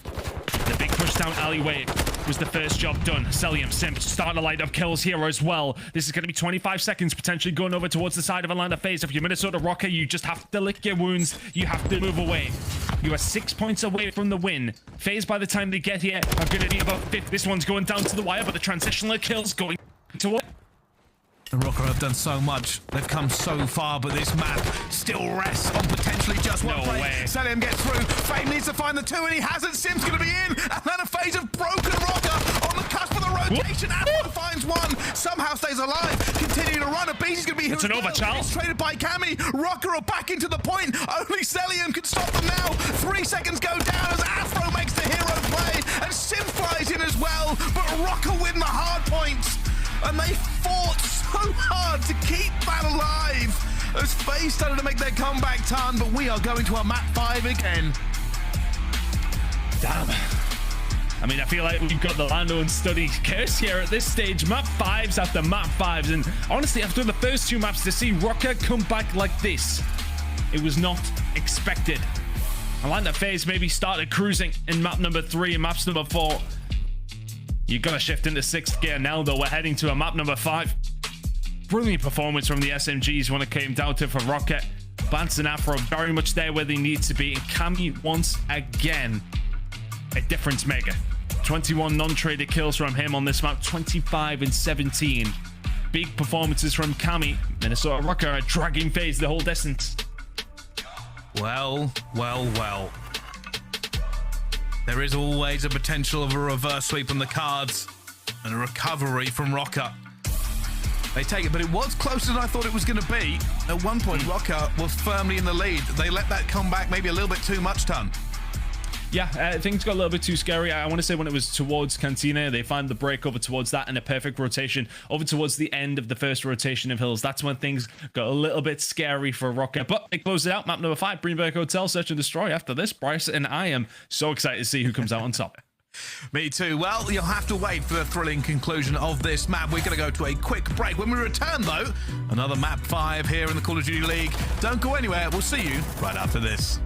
The big push down alleyway. was the first job done. Cellium, Simp, starting to light up kills here as well. This is going to be 25 seconds, potentially going over towards the side of Atlanta FaZe. If you're Minnesota Røkkr, you just have to lick your wounds. You have to move away. You are 6 points away from the win. FaZe, by the time they get here, are going to be about 5th. This one's going down to the wire, but the transitional kills going to... The Røkkr have done so much. They've come so far, but this map still rests on potentially just one play. way. Cellium gets through. FaZe needs to find the 2, and he hasn't. Simp's going to be in. Atlanta FaZe have broken Røkkr on the cusp of the rotation. Afro finds one. Somehow stays alive. Continuing to run. aBeZy's going to be here. It's an overchild. It's traded by Cammy. Røkkr are back into the point. Only Cellium can stop them now. 3 seconds go down as Afro makes the hero play. And Simp flies in as well. But Røkkr win the hard points. And they fought so hard to keep that alive as FaZe started to make their comeback ton, but we are going to a map 5 again. Damn. I mean, I feel like we've got the Lando and Study curse here at this stage. Map 5s after map 5s. And honestly, after the first 2 maps, to see Røkkr come back like this, it was not expected. Atlanta FaZe maybe started cruising in map number 3 and maps number 4. You're going to shift into 6th gear now, though. We're heading to a map number 5. Brilliant performance from the SMGs when it came down to for Røkkr. Bance and Afro very much there where they need to be. And Cammy once again, a difference maker. 21 non-traded kills from him on this map, 25 and 17. Big performances from Cammy. Minnesota Røkkr are dragging FaZe the whole distance. Well. There is always a potential of a reverse sweep on the cards and a recovery from Røkkr. They take it, but it was closer than I thought it was going to be. At one point, Røkkr was firmly in the lead. They let that come back maybe a little bit too much, Ton. Yeah, things got a little bit too scary. I want to say when it was towards Cantina, they find the break over towards that and a perfect rotation over towards the end of the first rotation of hills. That's when things got a little bit scary for Røkkr. But they closed it out. Map number 5, Greenberg Hotel, Search and Destroy. After this, Bryce and I am so excited to see who comes out on top. Me too. Well, you'll have to wait for the thrilling conclusion of this map. We're going to go to a quick break. When we return, though, another map 5 here in the Call of Duty League. Don't go anywhere. We'll see you right after this.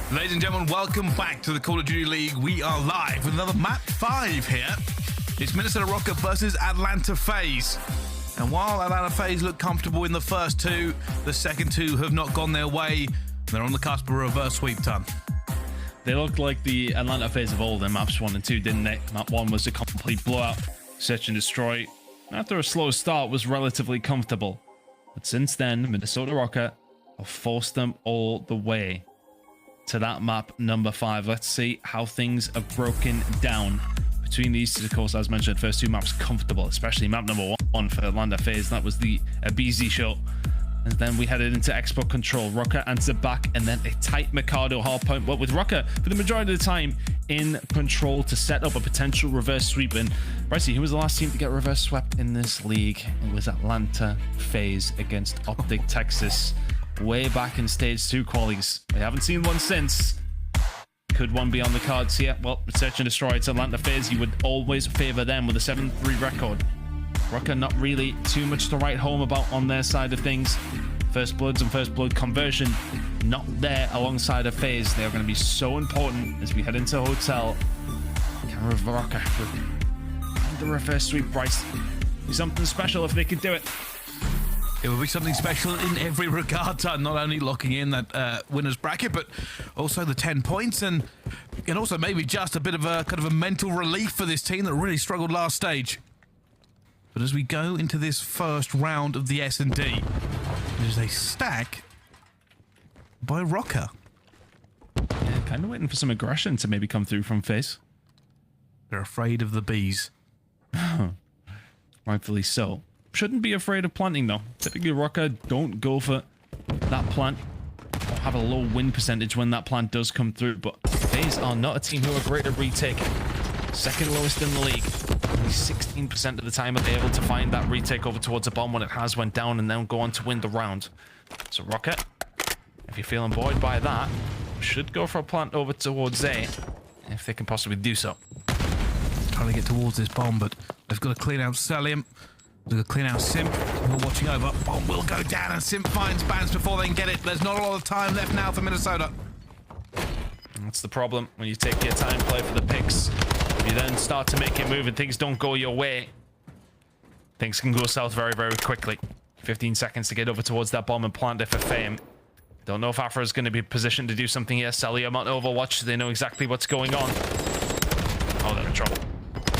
Ladies and gentlemen, welcome back to the Call of Duty League. We are live with another map 5 here. It's Minnesota Røkkr versus Atlanta FaZe. And while Atlanta FaZe look comfortable in the first two, the second two have not gone their way. They're on the cusp of a reverse sweep ton. They looked like the Atlanta FaZe of old in maps 1 and 2, didn't they? Map 1 was a complete blowout. Search and destroy, after a slow start, was relatively comfortable. But since then, Minnesota Røkkr have forced them all the way to that map number 5. Let's see how things have broken down between these two. Of course, as mentioned, first two maps comfortable, especially map number 1 for Atlanta FaZe. That was the aBeZy show. And then we headed into export control. Røkkr answered back, and then a tight Mikado hardpoint. But with Røkkr, for the majority of the time, in control to set up a potential reverse sweep. And Brycey, who was the last team to get reverse swept in this league? It was Atlanta FaZe against OpTic Texas, way back in stage 2 qualies. We haven't seen one since. Could one be on the cards here? Well, search and destroy. It's Atlanta FaZe. You would always favor them with a 7-3 record. Røkkr not really too much to write home about on their side of things. First bloods and first blood conversion not there alongside of FaZe. They are going to be so important as we head into hotel. Can Røkkr the reverse sweep, Bryce? Be something special if they could do it. It would be something special in every regard, not only locking in that winner's bracket, but also the 10 points and also maybe just a bit of a kind of a mental relief for this team that really struggled last stage. But as we go into this first round of the S&D, there's a stack by Røkkr. Yeah, kind of waiting for some aggression to maybe come through from FaZe. They're afraid of the bees. Rightfully so. Shouldn't be afraid of planting though. Typically Røkkr don't go for that plant or have a low win percentage when that plant does come through, but FaZe are not a team who are great at retake. Second lowest in the league. Only 16% of the time are they able to find that retake over towards a bomb when it has went down and then go on to win the round. So Røkkr, if you're feeling buoyed by that, should go for a plant over towards A if they can possibly do so. Trying to get towards this bomb, but they've got to clean out Cellium. They've got to clean out Simp. We're watching over. Bomb will go down and Simp finds Bance before they can get it. There's not a lot of time left now for Minnesota. That's the problem when you take your time, play for the picks. You then start to make it move and things don't go your way. Things can go south very, very quickly. 15 seconds to get over towards that bomb and plant it for fame. Don't know if Afro is going to be positioned to do something here. Cellium on Overwatch, so they know exactly what's going on. Oh, they're in trouble.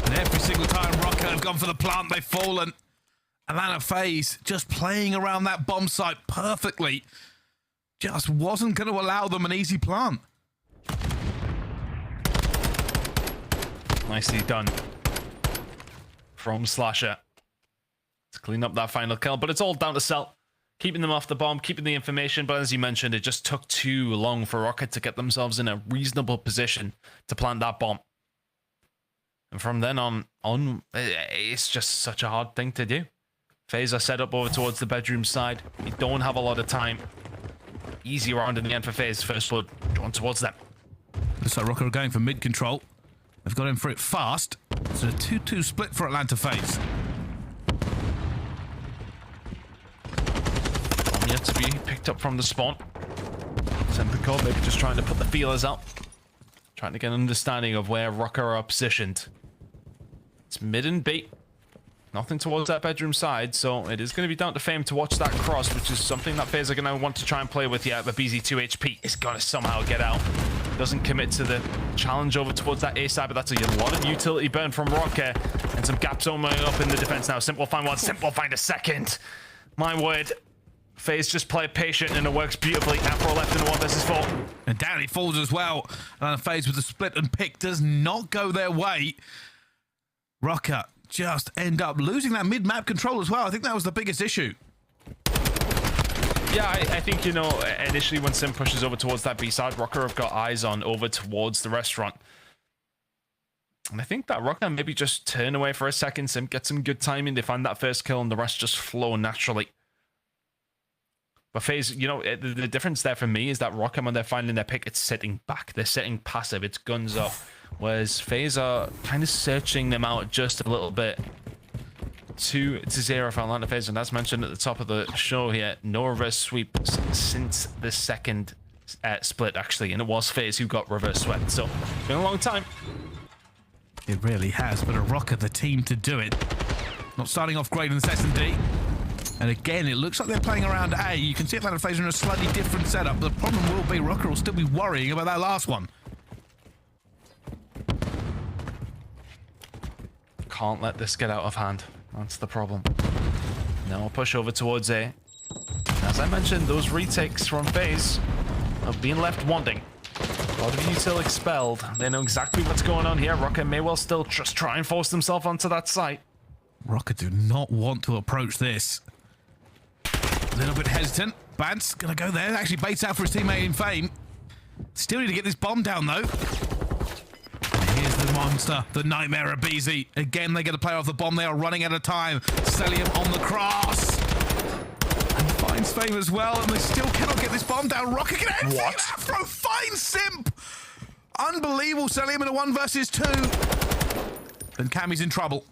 And every single time Røkkr have gone for the plant, they've fallen. Atlanta FaZe just playing around that bomb site perfectly. Just wasn't going to allow them an easy plant. Nicely done from Slasher to clean up that final kill, but it's all down to Cell. Keeping them off the bomb, keeping the information, but as you mentioned, it just took too long for Røkkr to get themselves in a reasonable position to plant that bomb. And from then on, it's just such a hard thing to do. FaZe are set up over towards the bedroom side. You don't have a lot of time. Easy round in the end for FaZe. First blood drawn towards them. Looks like Røkkr are going for mid control. They've got in for it fast. It's a 2-2 split for Atlanta FaZe. Yet to be picked up from the spawn. Semperco maybe just trying to put the feelers out. Trying to get an understanding of where Røkkr are positioned. It's mid and B. Nothing towards that bedroom side, so it is going to be down to Fame to watch that cross, which is something that FaZe are going to want to try and play with. Yeah, but aBeZy 2 HP is going to somehow get out. Doesn't commit to the challenge over towards that A side, but that's a lot of utility burn from Røkkr. And some gaps opening up in the defense now. Simp will find one, Simp will find a second. My word. FaZe just play patient and it works beautifully. Afro left in 1 versus 4. And down he falls as well. And FaZe with the split and pick does not go their way. Røkkr just end up losing that mid-map control as well. I think that was the biggest issue. Yeah, I think, you know, initially when Simp pushes over towards that B side, Røkkr have got eyes on over towards the restaurant. And I think that Røkkr maybe just turn away for a second. Simp gets some good timing. They find that first kill and the rest just flow naturally. But FaZe, you know, the difference there for me is that Røkkr, when they're finding their pick, it's sitting back. They're sitting passive. It's guns up. Whereas FaZe are kind of searching them out just a little bit. 2-0 for Atlanta FaZe. And as mentioned at the top of the show here, no reverse sweep since the second split, actually, and it was FaZe who got reverse swept. So, it's been a long time. It really has, but Røkkr the team to do it. Not starting off great in this S&D. And again, it looks like they're playing around A. You can see Atlanta FaZe are in a slightly different setup. The problem will be Røkkr will still be worrying about that last one. Can't let this get out of hand. That's the problem. Now we'll push over towards A. As I mentioned, those retakes from FaZe are being left wanting. A lot of util expelled. They know exactly what's going on here. Røkkr may well still just try and force themselves onto that site. Røkkr do not want to approach this. A little bit hesitant. Bance gonna go there. Actually baits out for his teammate in Fame. Still need to get this bomb down though. Here's the monster, the nightmare aBeZy. Again, they get a play off the bomb. They are running out of time. Cellium on the cross. And finds Fame as well, and they still cannot get this bomb down. Røkkr can end. What? Afro finds Simp. Unbelievable. Cellium in a 1 versus 2. And Cammy's in trouble.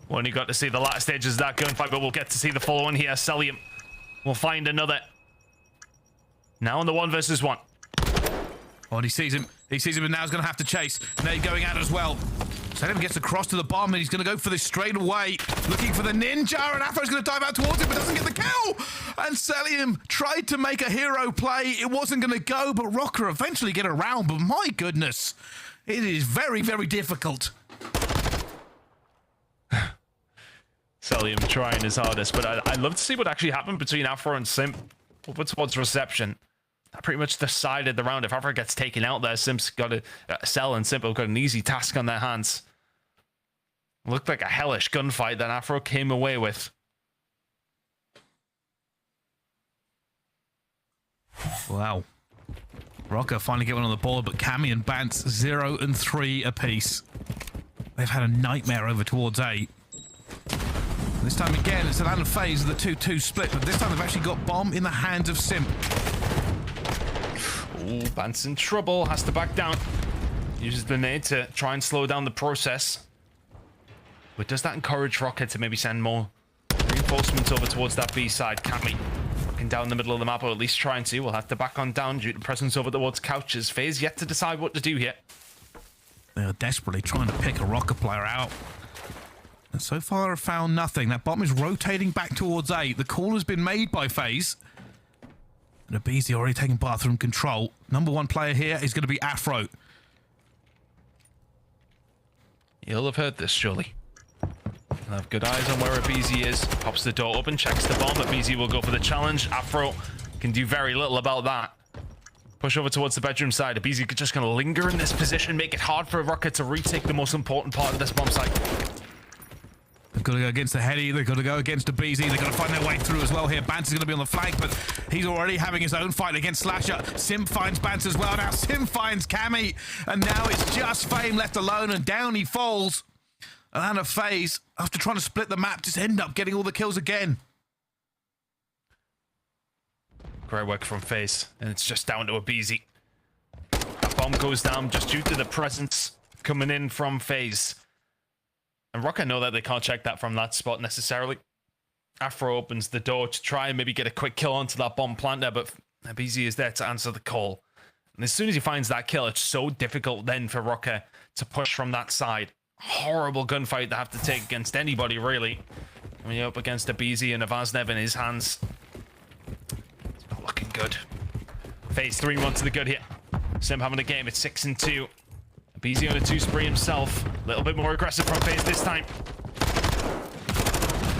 We only got to see the latter stages of that gunfight, but we'll get to see the follow-on here. Cellium will find another. Now on the 1 versus 1. Oh, and he sees him. He sees him, and now he's going to have to chase. Nade going out as well. Cellium gets across to the bomb, and he's going to go for this straight away. Looking for the ninja, and Afro's going to dive out towards him, but doesn't get the kill. And Cellium tried to make a hero play. It wasn't going to go, but Røkkr eventually get around. But my goodness, it is very, very difficult. Cellium trying his hardest, but I'd love to see what actually happened between Afro and Simp over towards reception. That pretty much decided the round. If Afro gets taken out there, Simp's got to Cell and Simp have got an easy task on their hands. Looked like a hellish gunfight that Afro came away with. Wow. Røkkr finally get one on the board, but Cammy and Bance 0 and 3 apiece. They've had a nightmare over towards A. This time again, it's Atlanta FaZe, the 2-2 split, but this time they've actually got bomb in the hands of Simp. Ooh, Bance in trouble, has to back down. Uses the nade to try and slow down the process. But does that encourage Røkkr to maybe send more reinforcements over towards that B side? Cammy looking down the middle of the map, or at least trying to. We'll have to back on down due to presence over towards couches. FaZe yet to decide what to do here. They are desperately trying to pick a Røkkr player out. And so far have found nothing. That bomb is rotating back towards A. The call has been made by FaZe. And aBeZy already taking bathroom control. Number 1 player here is going to be Afro. You'll have heard this, surely. He'll have good eyes on where aBeZy is. Pops the door open, checks the bomb. aBeZy will go for the challenge. Afro can do very little about that. Push over towards the bedroom side. aBeZy just going to linger in this position, make it hard for Røkkr to retake the most important part of this bomb site. They've got to go against the heady. They've got to go against aBeZy. They've got to find their way through as well here. Bance is going to be on the flank, but he's already having his own fight against Slasher. Simp finds Bance as well. Now Simp finds Cammy. And now it's just Fame left alone, and down he falls. Atlanta FaZe, after trying to split the map, just end up getting all the kills again. Great work from FaZe, and it's just down to aBeZy. That bomb goes down just due to the presence coming in from FaZe. And Røkkr know that they can't check that from that spot necessarily. Afro opens the door to try and maybe get a quick kill onto that bomb planter, but aBeZy is there to answer the call. And as soon as he finds that kill, it's so difficult then for Røkkr to push from that side. Horrible gunfight to have to take against anybody, really. When you're up against aBeZy and Avaznev in his hands. It's not looking good. FaZe 3-1 to the good here. Simp having a game, it's 6 and 2. aBeZy on a 2 spree himself. A little bit more aggressive from FaZe this time.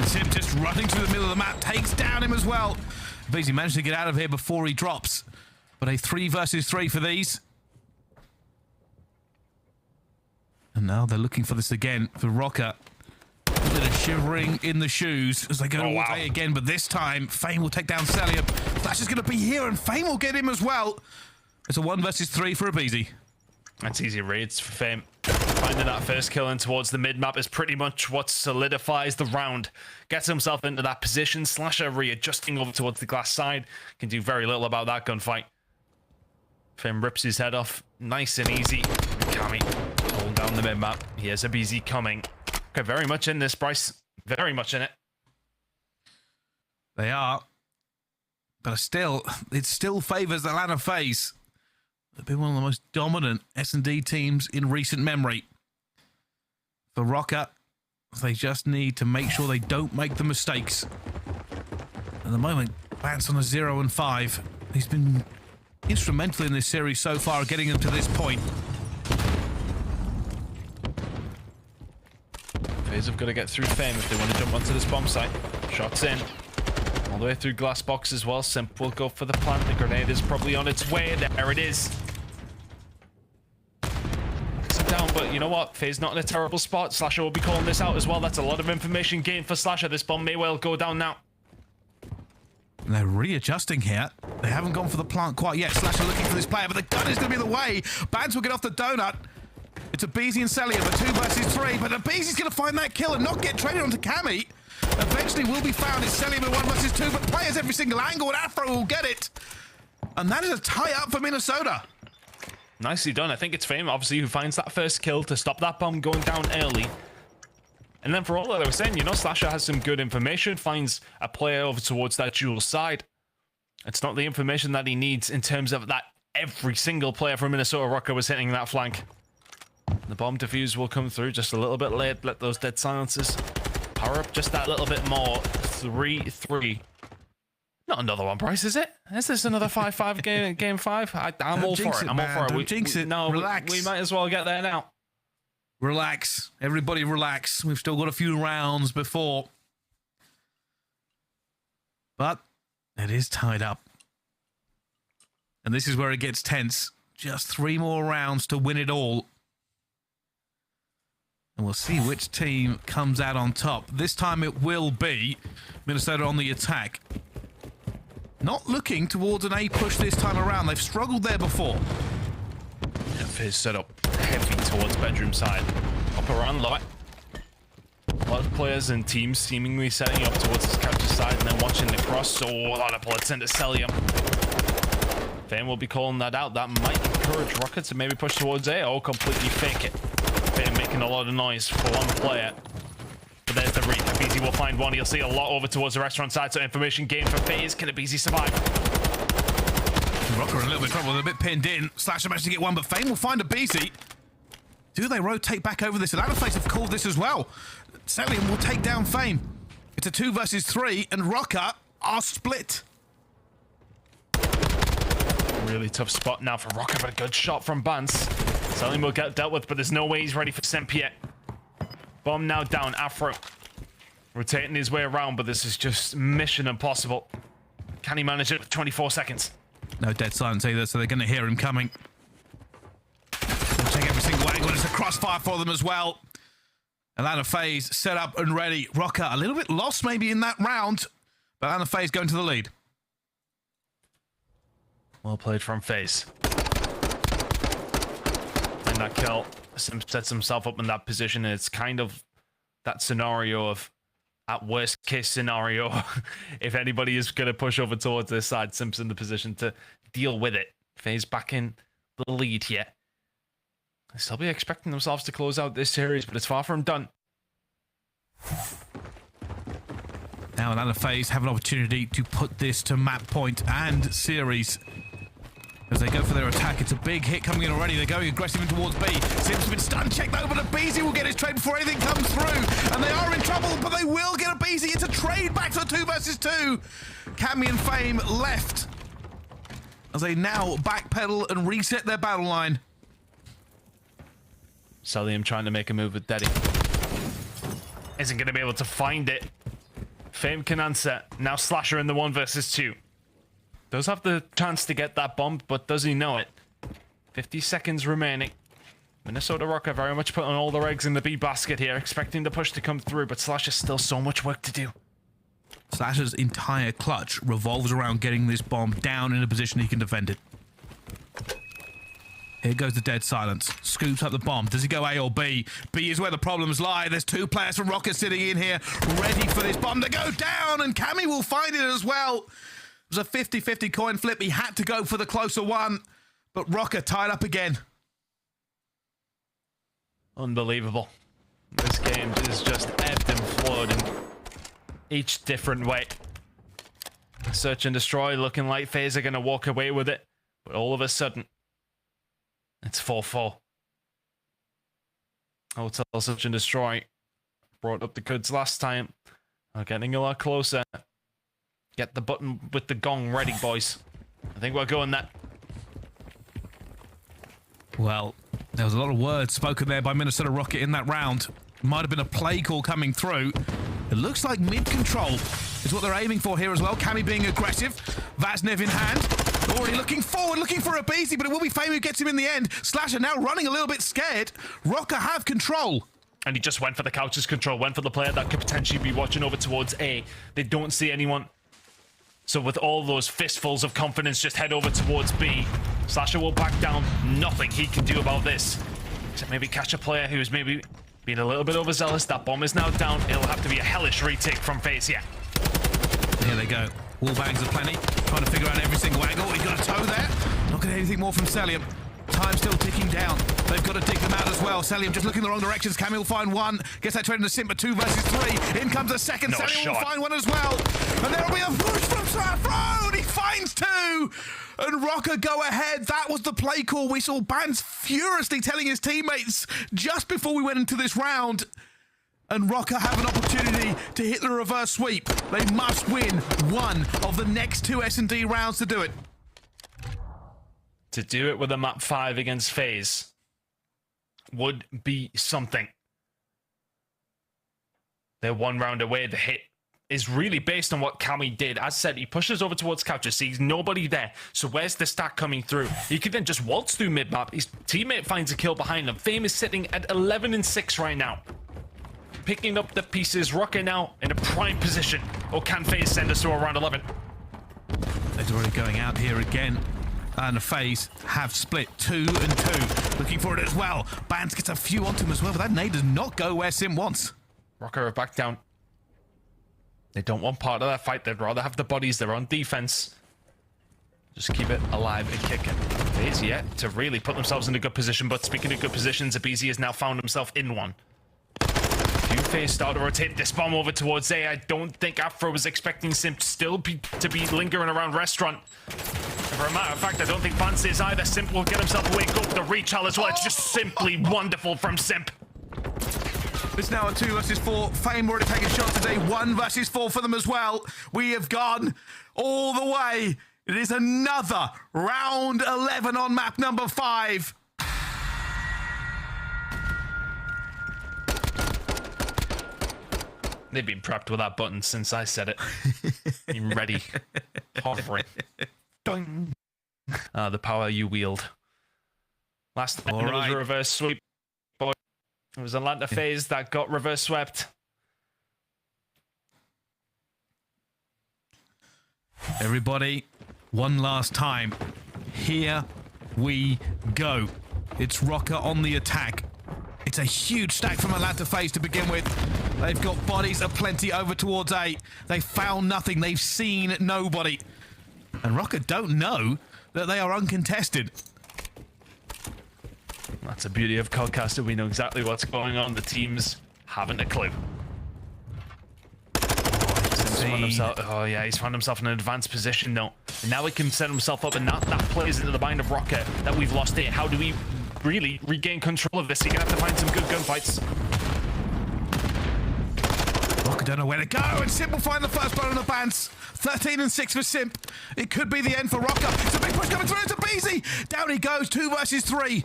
Simp just running through the middle of the map, takes down him as well. aBeZy managed to get out of here before he drops. But a 3 versus 3 for these. And now they're looking for this again for Røkkr. A bit of shivering in the shoes as they go all day again, but this time Fame will take down Cellium. Flash is going to be here, and Fame will get him as well. It's a 1 versus 3 for aBeZy. That's easy raids for Fame. Finding that first kill in towards the mid-map is pretty much what solidifies the round. Gets himself into that position. Slasher readjusting over towards the glass side. Can do very little about that gunfight. Fame rips his head off. Nice and easy. Cammy hold down the mid-map. Here's aBeZy coming. Okay, very much in this, Bryce. Very much in it. They are. But still, it still favors Atlanta FaZe. They've been one of the most dominant S&D teams in recent memory. For Røkkr, they just need to make sure they don't make the mistakes. At the moment, Bance on a 0 and 5. He's been instrumental in this series so far, getting them to this point. FaZe have got to get through Fame if they want to jump onto this bomb site. Shots in. All the way through glass box as well. Simp will go for the plant. The grenade is probably on its way. There it is. Down, but you know what? FaZe not in a terrible spot. Slasher will be calling this out as well. That's a lot of information gained for Slasher. This bomb may well go down now. And they're readjusting here. They haven't gone for the plant quite yet. Slasher looking for this player, but the gun is going to be the way. Bance will get off the donut. It's aBeZy and Cellium, a 2 versus 3, but aBeZy's going to find that kill and not get traded onto Cammy. Eventually will be found. It's Cellium in 1 versus 2, but players every single angle, and Afro will get it. And that is a tie-up for Minnesota. Nicely done. I think it's Fame, obviously, who finds that first kill to stop that bomb going down early. And then for all that I was saying, you know, Slasher has some good information, finds a player over towards that dual side. It's not the information that he needs in terms of that every single player from Minnesota Røkkr was hitting that flank. The bomb defuse will come through just a little bit late. Let those dead silences power up just that little bit more. 3-3. Not another one, Bryce, is it? Is this another 5-5 game 5? I'm all for it. I'm all for it. Don't jinx it. No, relax. We might as well get there now. Relax. Everybody relax. We've still got a few rounds before. But it is tied up. And this is where it gets tense. Just 3 more rounds to win it all. And we'll see which team comes out on top. This time it will be Minnesota on the attack. Not looking towards an A push this time around. They've struggled there before. Yeah, FaZe set up heavy towards bedroom side. Up around lot. A lot of players and teams seemingly setting up towards this capture side and then watching the cross. So a lot of bullets into Cellium. Fame will be calling that out. That might encourage Røkkr to maybe push towards A or completely fake it. Fame making a lot of noise for one player. But there's the read. aBeZy will find one. You'll see a lot over towards the restaurant side. So information gained for FaZe. Can aBeZy survive? Røkkr in a little bit of trouble. They're a bit pinned in. Slasher managed to get one, but Fame will find aBeZy. Do they rotate back over this? Atlanta FaZe have called this as well. Cellium will take down Fame. It's a 2 versus 3, and Røkkr are split. Really tough spot now for Røkkr, but a good shot from Bance. Cellium will get dealt with, but there's no way he's ready for Simp yet. Bomb now down. Afro rotating his way around, but this is just mission impossible. Can he manage it with 24 seconds? No dead silence either, so they're going to hear him coming. They'll take every single angle. It's a crossfire for them as well. Atlanta FaZe set up and ready. Røkkr a little bit lost maybe in that round, but Atlanta FaZe going to the lead. Well played from FaZe. And that kill, Simp sets himself up in that position, and it's kind of that scenario of, at worst case scenario, if anybody is going to push over towards this side, Simp's in the position to deal with it. FaZe back in the lead here. They'll still be expecting themselves to close out this series, but it's far from done. Now Atlanta FaZe have an opportunity to put this to map point and series. As they go for their attack, it's a big hit coming in already. They're going aggressive in towards B. Simp's been stun checked over to aBeZy. Will get his trade before anything comes through. And they are in trouble, but they will get aBeZy. It's a trade back to a 2 versus 2. Cammy and Fame left as they now backpedal and reset their battle line. Cellium trying to make a move with Daddy. Isn't going to be able to find it. Fame can answer. Now Slasher in the 1 versus 2. Does have the chance to get that bomb, but does he know it? 50 seconds remaining. Minnesota Røkkr very much putting all their eggs in the B basket here, expecting the push to come through, but Slasher's still so much work to do. Slasher's entire clutch revolves around getting this bomb down in a position he can defend it. Here goes the dead silence. Scoops up the bomb. Does he go A or B? B is where the problems lie. There's 2 players from Røkkr sitting in here, ready for this bomb to go down, and Cammy will find it as well. It was a 50-50 coin flip. He had to go for the closer one, but Røkkr tied up again. Unbelievable. This game is just ebbed and flowed in each different way. Search and destroy, looking like FaZe are going to walk away with it. But all of a sudden, it's 4-4. Hotel search and destroy. Brought up the goods last time. We're getting a lot closer. Get the button with the gong ready, boys. I think we're going that. Well, there was a lot of words spoken there by Minnesota Røkkr in that round. Might have been a play call coming through. It looks like mid-control is what they're aiming for here as well. Cammy being aggressive. Vaznev in hand. Already looking forward, looking for aBeZy, but it will be Fame who gets him in the end. Slasher now running a little bit scared. Røkkr have control. And he just went for the couch's control, went for the player that could potentially be watching over towards A. They don't see anyone. So with all those fistfuls of confidence, just head over towards B. Slasher will back down. Nothing he can do about this. Except maybe catch a player who's maybe being a little bit overzealous. That bomb is now down. It'll have to be a hellish retake from FaZe, yeah. Here they go. Wall bangs are plenty. Trying to figure out every single angle. He's got a toe there. Not getting anything more from Cellium. Time still ticking down. They've got to dig them out as well. Cellium just looking in the wrong directions. Cammy will find one. Gets that trade into Simp, but 2 versus 3. In comes a second. No Cellium shot. will find one as well. And there'll be a push from Afro. And he finds 2. And Røkkr go ahead. That was the play call. We saw Bance furiously telling his teammates just before we went into this round. And Røkkr have an opportunity to hit the reverse sweep. They must win one of the next 2 S&D rounds to do it. To do it with a map 5 against FaZe would be something. They're 1 round away. The hit is really based on what Cammy did. As said, he pushes over towards couches, sees nobody there. So where's the stack coming through? He could then just waltz through mid-map. His teammate finds a kill behind him. Fame is sitting at 11-6 right now. Picking up the pieces. Røkkr now in a prime position. Or can FaZe send us to around 11? They're already going out here again. And FaZe have split 2 and 2. Looking for it as well. Bance gets a few onto him as well, but that nade does not go where Sim wants. Røkkr are back down. They don't want part of that fight. They'd rather have the bodies. They're on defense. Just keep it alive and kicking. FaZe yet to really put themselves in a good position. But speaking of good positions, aBeZy has now found himself in one. FaZe start to rotate this bomb over towards A. I don't think Afro was expecting Simp to be lingering around restaurant. For a matter of fact, I don't think Bance is either. Simp will get himself away. Go for the rechal as well. It's just simply wonderful from Simp. It's now a 2 versus 4. Fame already taking shots today. 1 versus 4 for them as well. We have gone all the way. It is another round 11 on map number 5. They've been prepped with that button since I said it. Been ready. Hovering. Doing. The power you wield. Last time it was a reverse sweep. It was Atlanta FaZe that got reverse swept. Everybody, one last time. Here we go. It's Røkkr on the attack. It's a huge stack from Atlanta FaZe to begin with. They've got bodies aplenty over towards A. They found nothing. They've seen nobody. And Røkkr don't know that they are uncontested. That's the beauty of Codcaster. We know exactly what's going on. The teams haven't a clue. Oh yeah, he's found himself in an advanced position though. And now he can set himself up, and that plays into the mind of Røkkr that we've lost it. How do we really regain control of this? You're gonna have to find some good gunfights. Røkkr don't know where to go, and Simp will find the first blood on the Bance. 13-6 for Simp. It could be the end for Røkkr. It's a big push coming through into aBeZy. Down he goes, 2 versus 3.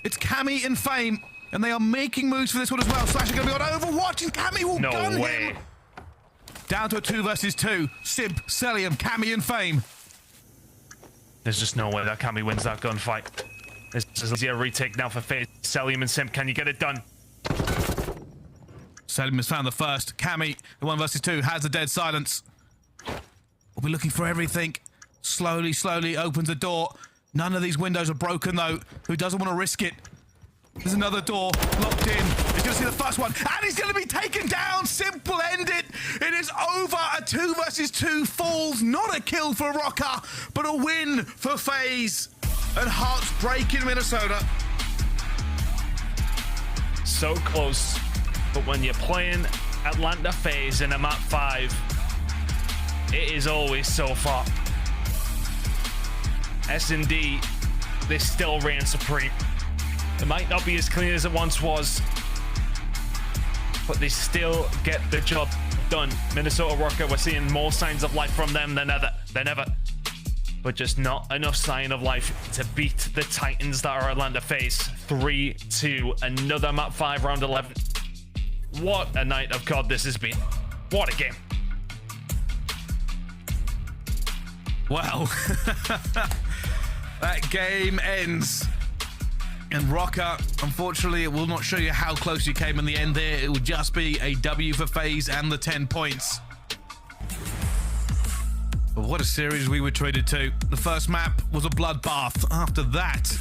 It's Cammy and Fame, and they are making moves for this one as well. Slash is going to be on Overwatch, and Cammy will gun him. Down to a 2 versus 2. Simp, Cellium, Cammy, and Fame. There's just no way that Cammy wins that gunfight. This is a retake now for FaZe. Cellium and Simp, can you get it done? Cellium has found the first. Cammy, the 1 versus 2, has a dead silence. We'll be looking for everything. Slowly opens the door. None of these windows are broken, though. Who doesn't want to risk it? There's another door locked in. He's going to see the first one, and he's going to be taken down. Simple end it. It is over. A 2 versus 2 falls. Not a kill for Røkkr, but a win for FaZe. And hearts break in Minnesota. So close. But when you're playing Atlanta FaZe in a map 5, It is always so far. S&D, they still reign supreme. It might not be as clean as it once was, but they still get the job done. Minnesota Røkkr, we're seeing more signs of life from them than ever. But just not enough sign of life to beat the Titans that are Atlanta FaZe. 3-2, another map 5 round 11. What a night of COD this has been. What a game. Well, that game ends. And Røkkr, unfortunately, it will not show you how close you came in the end there. It will just be a W for FaZe and the 10 points. But what a series we were treated to. The first map was a bloodbath. After that,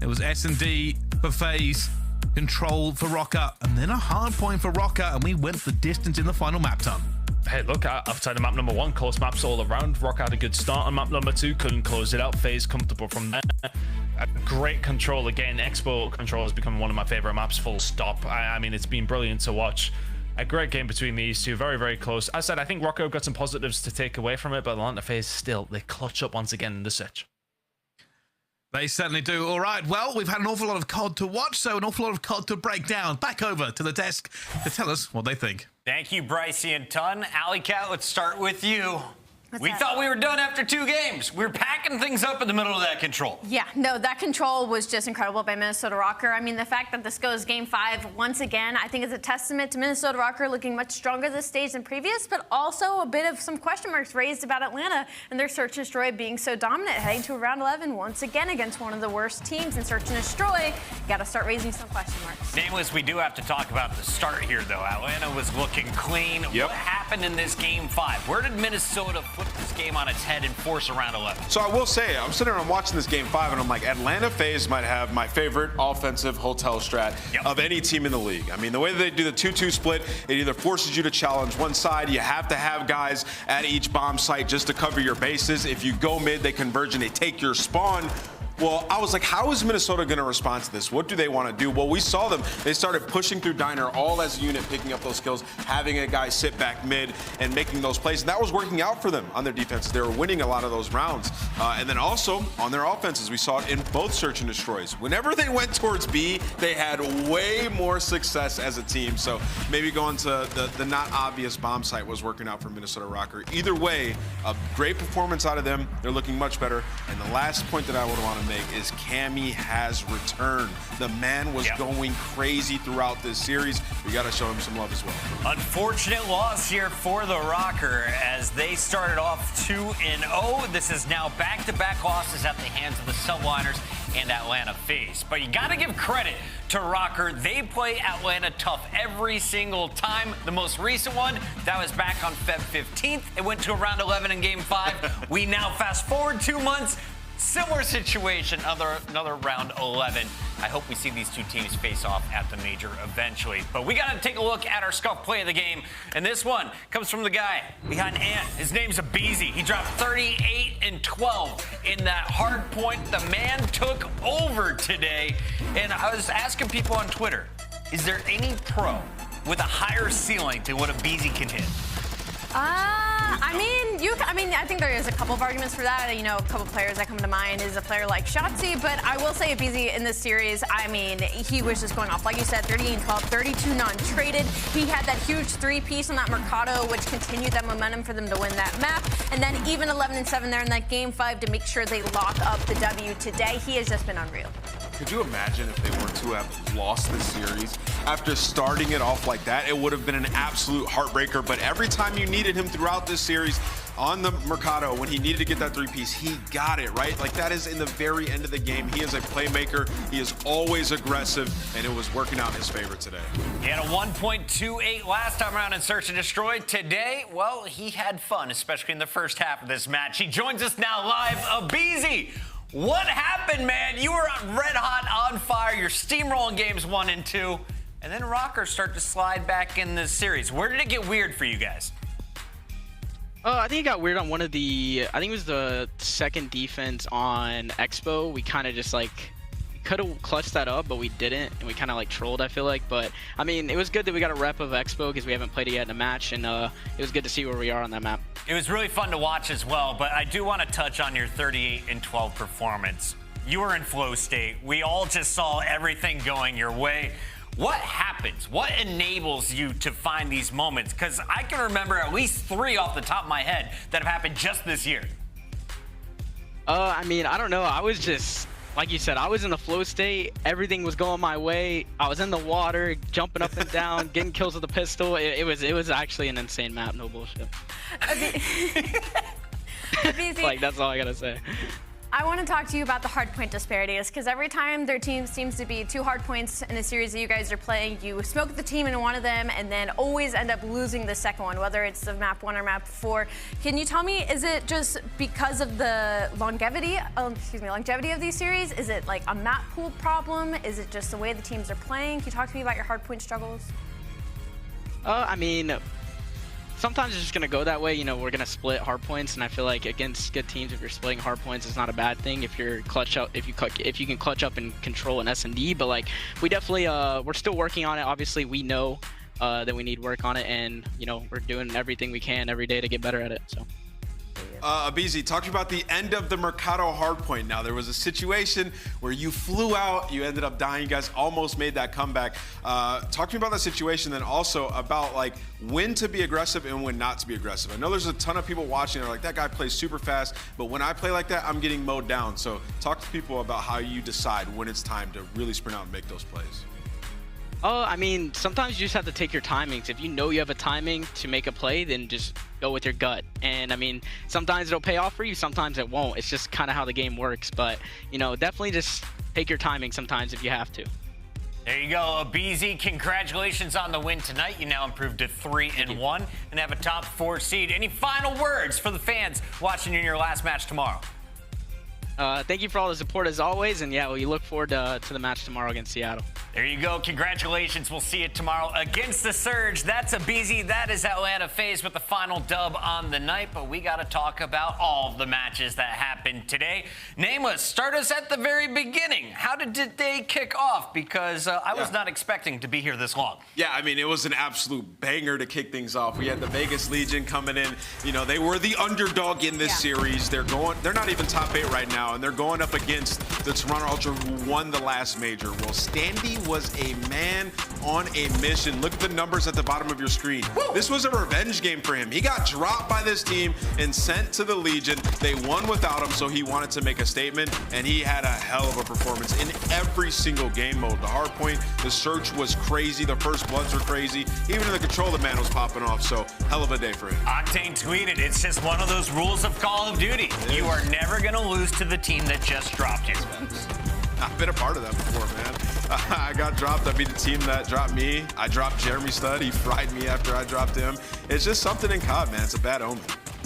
it was S&D for FaZe, control for Røkkr, and then a hard point for Røkkr, and we went the distance in the final map ton. Hey, look, outside of map number 1, close maps all around. Røkkr had a good start on map number 2, couldn't close it out. FaZe comfortable from there. A great control again. Expo control has become one of my favorite maps, full stop. I mean, it's been brilliant to watch. A great game between these two, very, very close. As I said, I think Røkkr got some positives to take away from it, but Atlanta FaZe still, they clutch up once again in the search. They certainly do. All right, well, we've had an awful lot of COD to watch, so an awful lot of COD to break down. Back over to the desk to tell us what they think. Thank you, Brycey and Ton. Alley Cat, let's start with you. What's We that? thought we were done after 2 games. We were packing things up in the middle of that control. Yeah, no, that control was just incredible by Minnesota Røkkr. I mean, the fact that this goes game 5 once again, I think is a testament to Minnesota Røkkr looking much stronger this stage than previous, but also a bit of some question marks raised about Atlanta and their Search and Destroy being so dominant, heading to round 11 once again against one of the worst teams in Search and Destroy. Got to start raising some question marks. Nameless, we do have to talk about the start here, though. Atlanta was looking clean. Yep. What happened in this game 5? Where did Minnesota flip this game on its head and force a round 11? So I will say, I'm sitting around watching this game 5, and I'm like, Atlanta FaZe might have my favorite offensive hotel strat of any team in the league. I mean, the way that they do the 2-2 split, it either forces you to challenge one side. You have to have guys at each bomb site just to cover your bases. If you go mid, they converge and they take your spawn. Well, I was like, how is Minnesota going to respond to this? What do they want to do? Well, we saw them. They started pushing through Diner all as a unit, picking up those kills, having a guy sit back mid and making those plays. And that was working out for them on their defenses. They were winning a lot of those rounds. And then also on their offenses, we saw it in both Search and Destroys. Whenever they went towards B, they had way more success as a team. So maybe going to the not obvious bomb site was working out for Minnesota Røkkr. Either way, a great performance out of them. They're looking much better. And the last point that I would want to make is Cammy has returned. The man was going crazy throughout this series. We got to show him some love as well. Unfortunate loss here for the Røkkr as they started off 2-0. This is now back-to-back losses at the hands of the Subliners and Atlanta FaZe. But you got to give credit to Røkkr. They play Atlanta tough every single time. The most recent one, that was back on Feb 15th. It went to a round 11 in game 5. We now fast forward 2 months. Similar situation, another round 11. I hope we see these two teams face off at the major eventually. But we got to take a look at our scuff play of the game. And this one comes from the guy behind Ant. His name's aBeZy. He dropped 38 and 12 in that hard point. The man took over today. And I was asking people on Twitter, is there any pro with a higher ceiling than what aBeZy can hit? I think there is a couple of arguments for that. You know, a couple of players that come to mind is a player like Shotzzy, but I will say aBeZy in this series, I mean, he was just going off. Like you said, 38 and 12, 32 non-traded. He had that huge 3-piece on that Mercado, which continued that momentum for them to win that map. And then even 11 and 7 there in that game 5 to make sure they lock up the W today. He has just been unreal. Could you imagine if they were to have lost this series after starting it off like that? It would have been an absolute heartbreaker. But every time you needed him throughout this series on the Mercado, when he needed to get that 3-piece, he got it, right? Like, that is in the very end of the game. He is a playmaker. He is always aggressive, and it was working out in his favor today. He had a 1.28 last time around in Search and Destroy. Today, well, he had fun, especially in the first half of this match. He joins us now live. aBeZy, what happened, man? You were red hot, on fire. You're steamrolling games 1 and 2. And then Røkkr start to slide back in the series. Where did it get weird for you guys? I think it got weird on one of the, I think it was the second defense on Expo. We kind of just like could have clutched that up, but we didn't, and we kind of like trolled, I feel like. But I mean, it was good that we got a rep of Expo because we haven't played it yet in a match, and it was good to see where we are on that map. It was really fun to watch as well, but I do want to touch on your 38-12 performance. You were in flow state. We all just saw everything going your way. What happens? What enables you to find these moments? Because I can remember at least 3 off the top of my head that have happened just this year. I mean, I don't know. I was just, like you said, I was in the flow state. Everything was going my way. I was in the water, jumping up and down, getting kills with the pistol. It was actually an insane map, no bullshit. Like, that's all I gotta say. I want to talk to you about the hardpoint disparities, because every time their team seems to be 2 hardpoints in a series that you guys are playing, you smoke the team in one of them and then always end up losing the second one, whether it's the map 1 or map 4. Can you tell me, is it just because of the longevity of these series? Is it like a map pool problem? Is it just the way the teams are playing? Can you talk to me about your hardpoint struggles? I mean, sometimes it's just gonna go that way. You know, we're gonna split hard points, and I feel like against good teams, if you're splitting hard points, it's not a bad thing. If you're clutch up, if you can clutch up and control an S&D. But like, we definitely we're still working on it. Obviously, we know that we need work on it, and you know, we're doing everything we can every day to get better at it. So. aBeZy, talk to you about the end of the Mercado hardpoint. Now, there was a situation where you flew out, you ended up dying. You guys almost made that comeback. Talk to me about that situation, then also about like when to be aggressive and when not to be aggressive. I know there's a ton of people watching that are like, that guy plays super fast, but when I play like that, I'm getting mowed down. So talk to people about how you decide when it's time to really sprint out and make those plays. I mean, sometimes you just have to take your timings. If you know you have a timing to make a play, then just go with your gut. And I mean, sometimes it'll pay off for you, sometimes it won't. It's just kind of how the game works. But, you know, definitely just take your timing sometimes if you have to. There you go, aBeZy. Congratulations on the win tonight. You now improved to 3-1 and have a top 4 seed. Any final words for the fans watching you in your last match tomorrow? Thank you for all the support as always, and yeah, we look forward to the match tomorrow against Seattle. There you go. Congratulations. We'll see you tomorrow against the Surge. That's aBeZy. That is Atlanta FaZe with the final dub on the night, but we got to talk about all of the matches that happened today. Nameless, start us at the very beginning. How did they kick off? Because I was not expecting to be here this long. Yeah, I mean, it was an absolute banger to kick things off. We had the Vegas Legion coming in. You know, they were the underdog in this series. They're not even top 8 right now, and they're going up against the Toronto Ultra, who won the last major. Well, Standy was a man on a mission. Look at the numbers at the bottom of your screen. Woo! This was a revenge game for him. He got dropped by this team and sent to the Legion. They won without him, so he wanted to make a statement, and he had a hell of a performance in every single game mode. The hardpoint, the search was crazy. The first bloods were crazy. Even in the control, the man was popping off, so hell of a day for him. Octane tweeted, it's just one of those rules of Call of Duty. You are never going to lose to the team that just dropped you. I've been a part of that before, man. I got dropped. I beat the team that dropped me. I dropped Jeremy Stud. He fried me after I dropped him. It's just something in COD, man. It's a bad omen.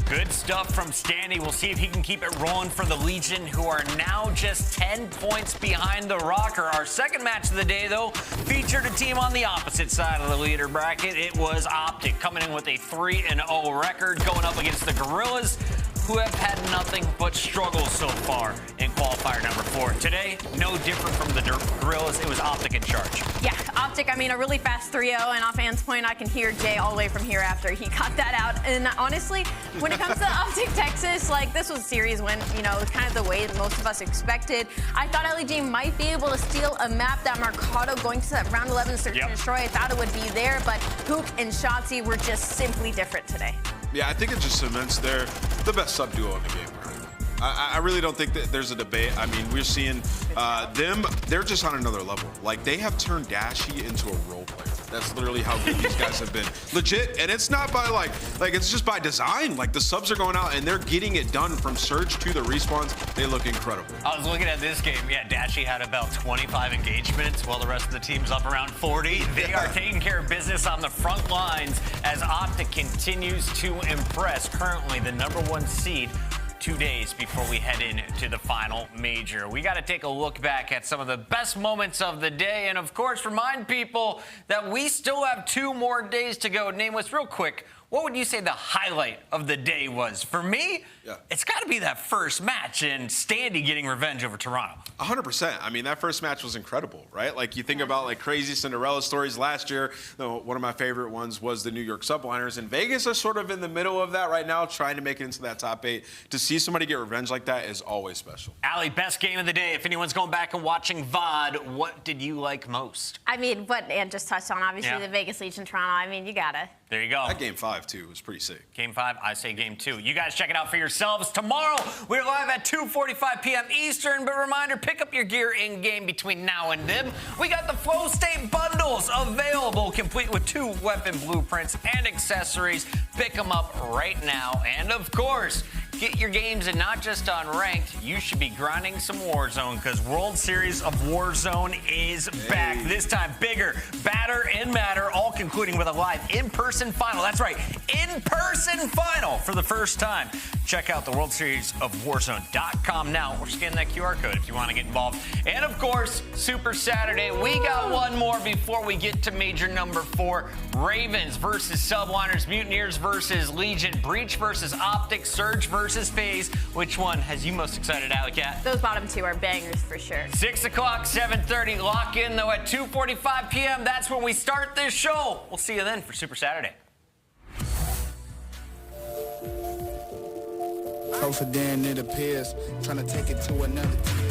Good stuff from Standy. We'll see if he can keep it rolling for the Legion, who are now just 10 points behind the Røkkr. Our second match of the day, though, featured a team on the opposite side of the leader bracket. It was OpTic, coming in with a 3-0 record, going up against the Guerrillas, who have had nothing but struggles so far in qualifier number 4. Today, no different from the Guerrillas. It was OpTic in charge. Yeah, OpTic, I mean, a really fast 3-0, and off Ant's point, I can hear Jay all the way from here after he got that out. And honestly, when it comes to OpTic Texas, like, this was a series when, you know, kind of the way that most of us expected. I thought LEJ might be able to steal a map that Mercado going to that round 11 search and destroy. I thought it would be there, but Huke and Shotzzy were just simply different today. Yeah, I think it just cements they're the best sub duo in the game. I really don't think that there's a debate. I mean, we're seeing them, they're just on another level. Like, they have turned Dashy into a role player. That's literally how good these guys have been. Legit, and it's not by like it's just by design. Like, the subs are going out and they're getting it done from search to the respawns. They look incredible. I was looking at this game. Yeah, Dashy had about 25 engagements while the rest of the team's up around 40. They are taking care of business on the front lines as OpTic continues to impress. Currently the #1 seed 2 days before we head into the final major. We got to take a look back at some of the best moments of the day, and of course remind people that we still have 2 more days to go. Nameless, real quick, what would you say the highlight of the day was? For me, it's got to be that first match and Standy getting revenge over Toronto. 100%. I mean, that first match was incredible, right? Like, you think about, like, crazy Cinderella stories last year. One of my favorite ones was the New York Subliners. And Vegas are sort of in the middle of that right now, trying to make it into that top 8. To see somebody get revenge like that is always special. Ali, best game of the day. If anyone's going back and watching VOD, what did you like most? I mean, what Ann just touched on, obviously, the Vegas Legion Toronto. I mean, you gotta. There you go. That game 5, too, was pretty sick. Game 5, I say game 2. You guys check it out for yourselves. Tomorrow, we're live at 2:45 p.m. Eastern. But reminder, pick up your gear in-game between now and then. We got the Flow State bundles available, complete with 2 weapon blueprints and accessories. Pick them up right now. And, of course, get your games and not just on ranked. You should be grinding some Warzone because World Series of Warzone is back. This time bigger, badder, and madder, all concluding with a live in-person final. That's right, in-person final for the first time. Check out the World Series of Warzone.com now or scan that QR code if you want to get involved. And of course, Super Saturday, we got one more before we get to major number 4. Ravens versus Subliners, Mutineers versus Legion, Breach versus OpTic, Surge versus FaZe. Which one has you most excited, Alley Cat? Those bottom 2 are bangers for sure. 6 o'clock, 7:30. Lock in, though, at 2:45 p.m. That's when we start this show. We'll see you then for Super Saturday. So then it appears, trying to take it to another team.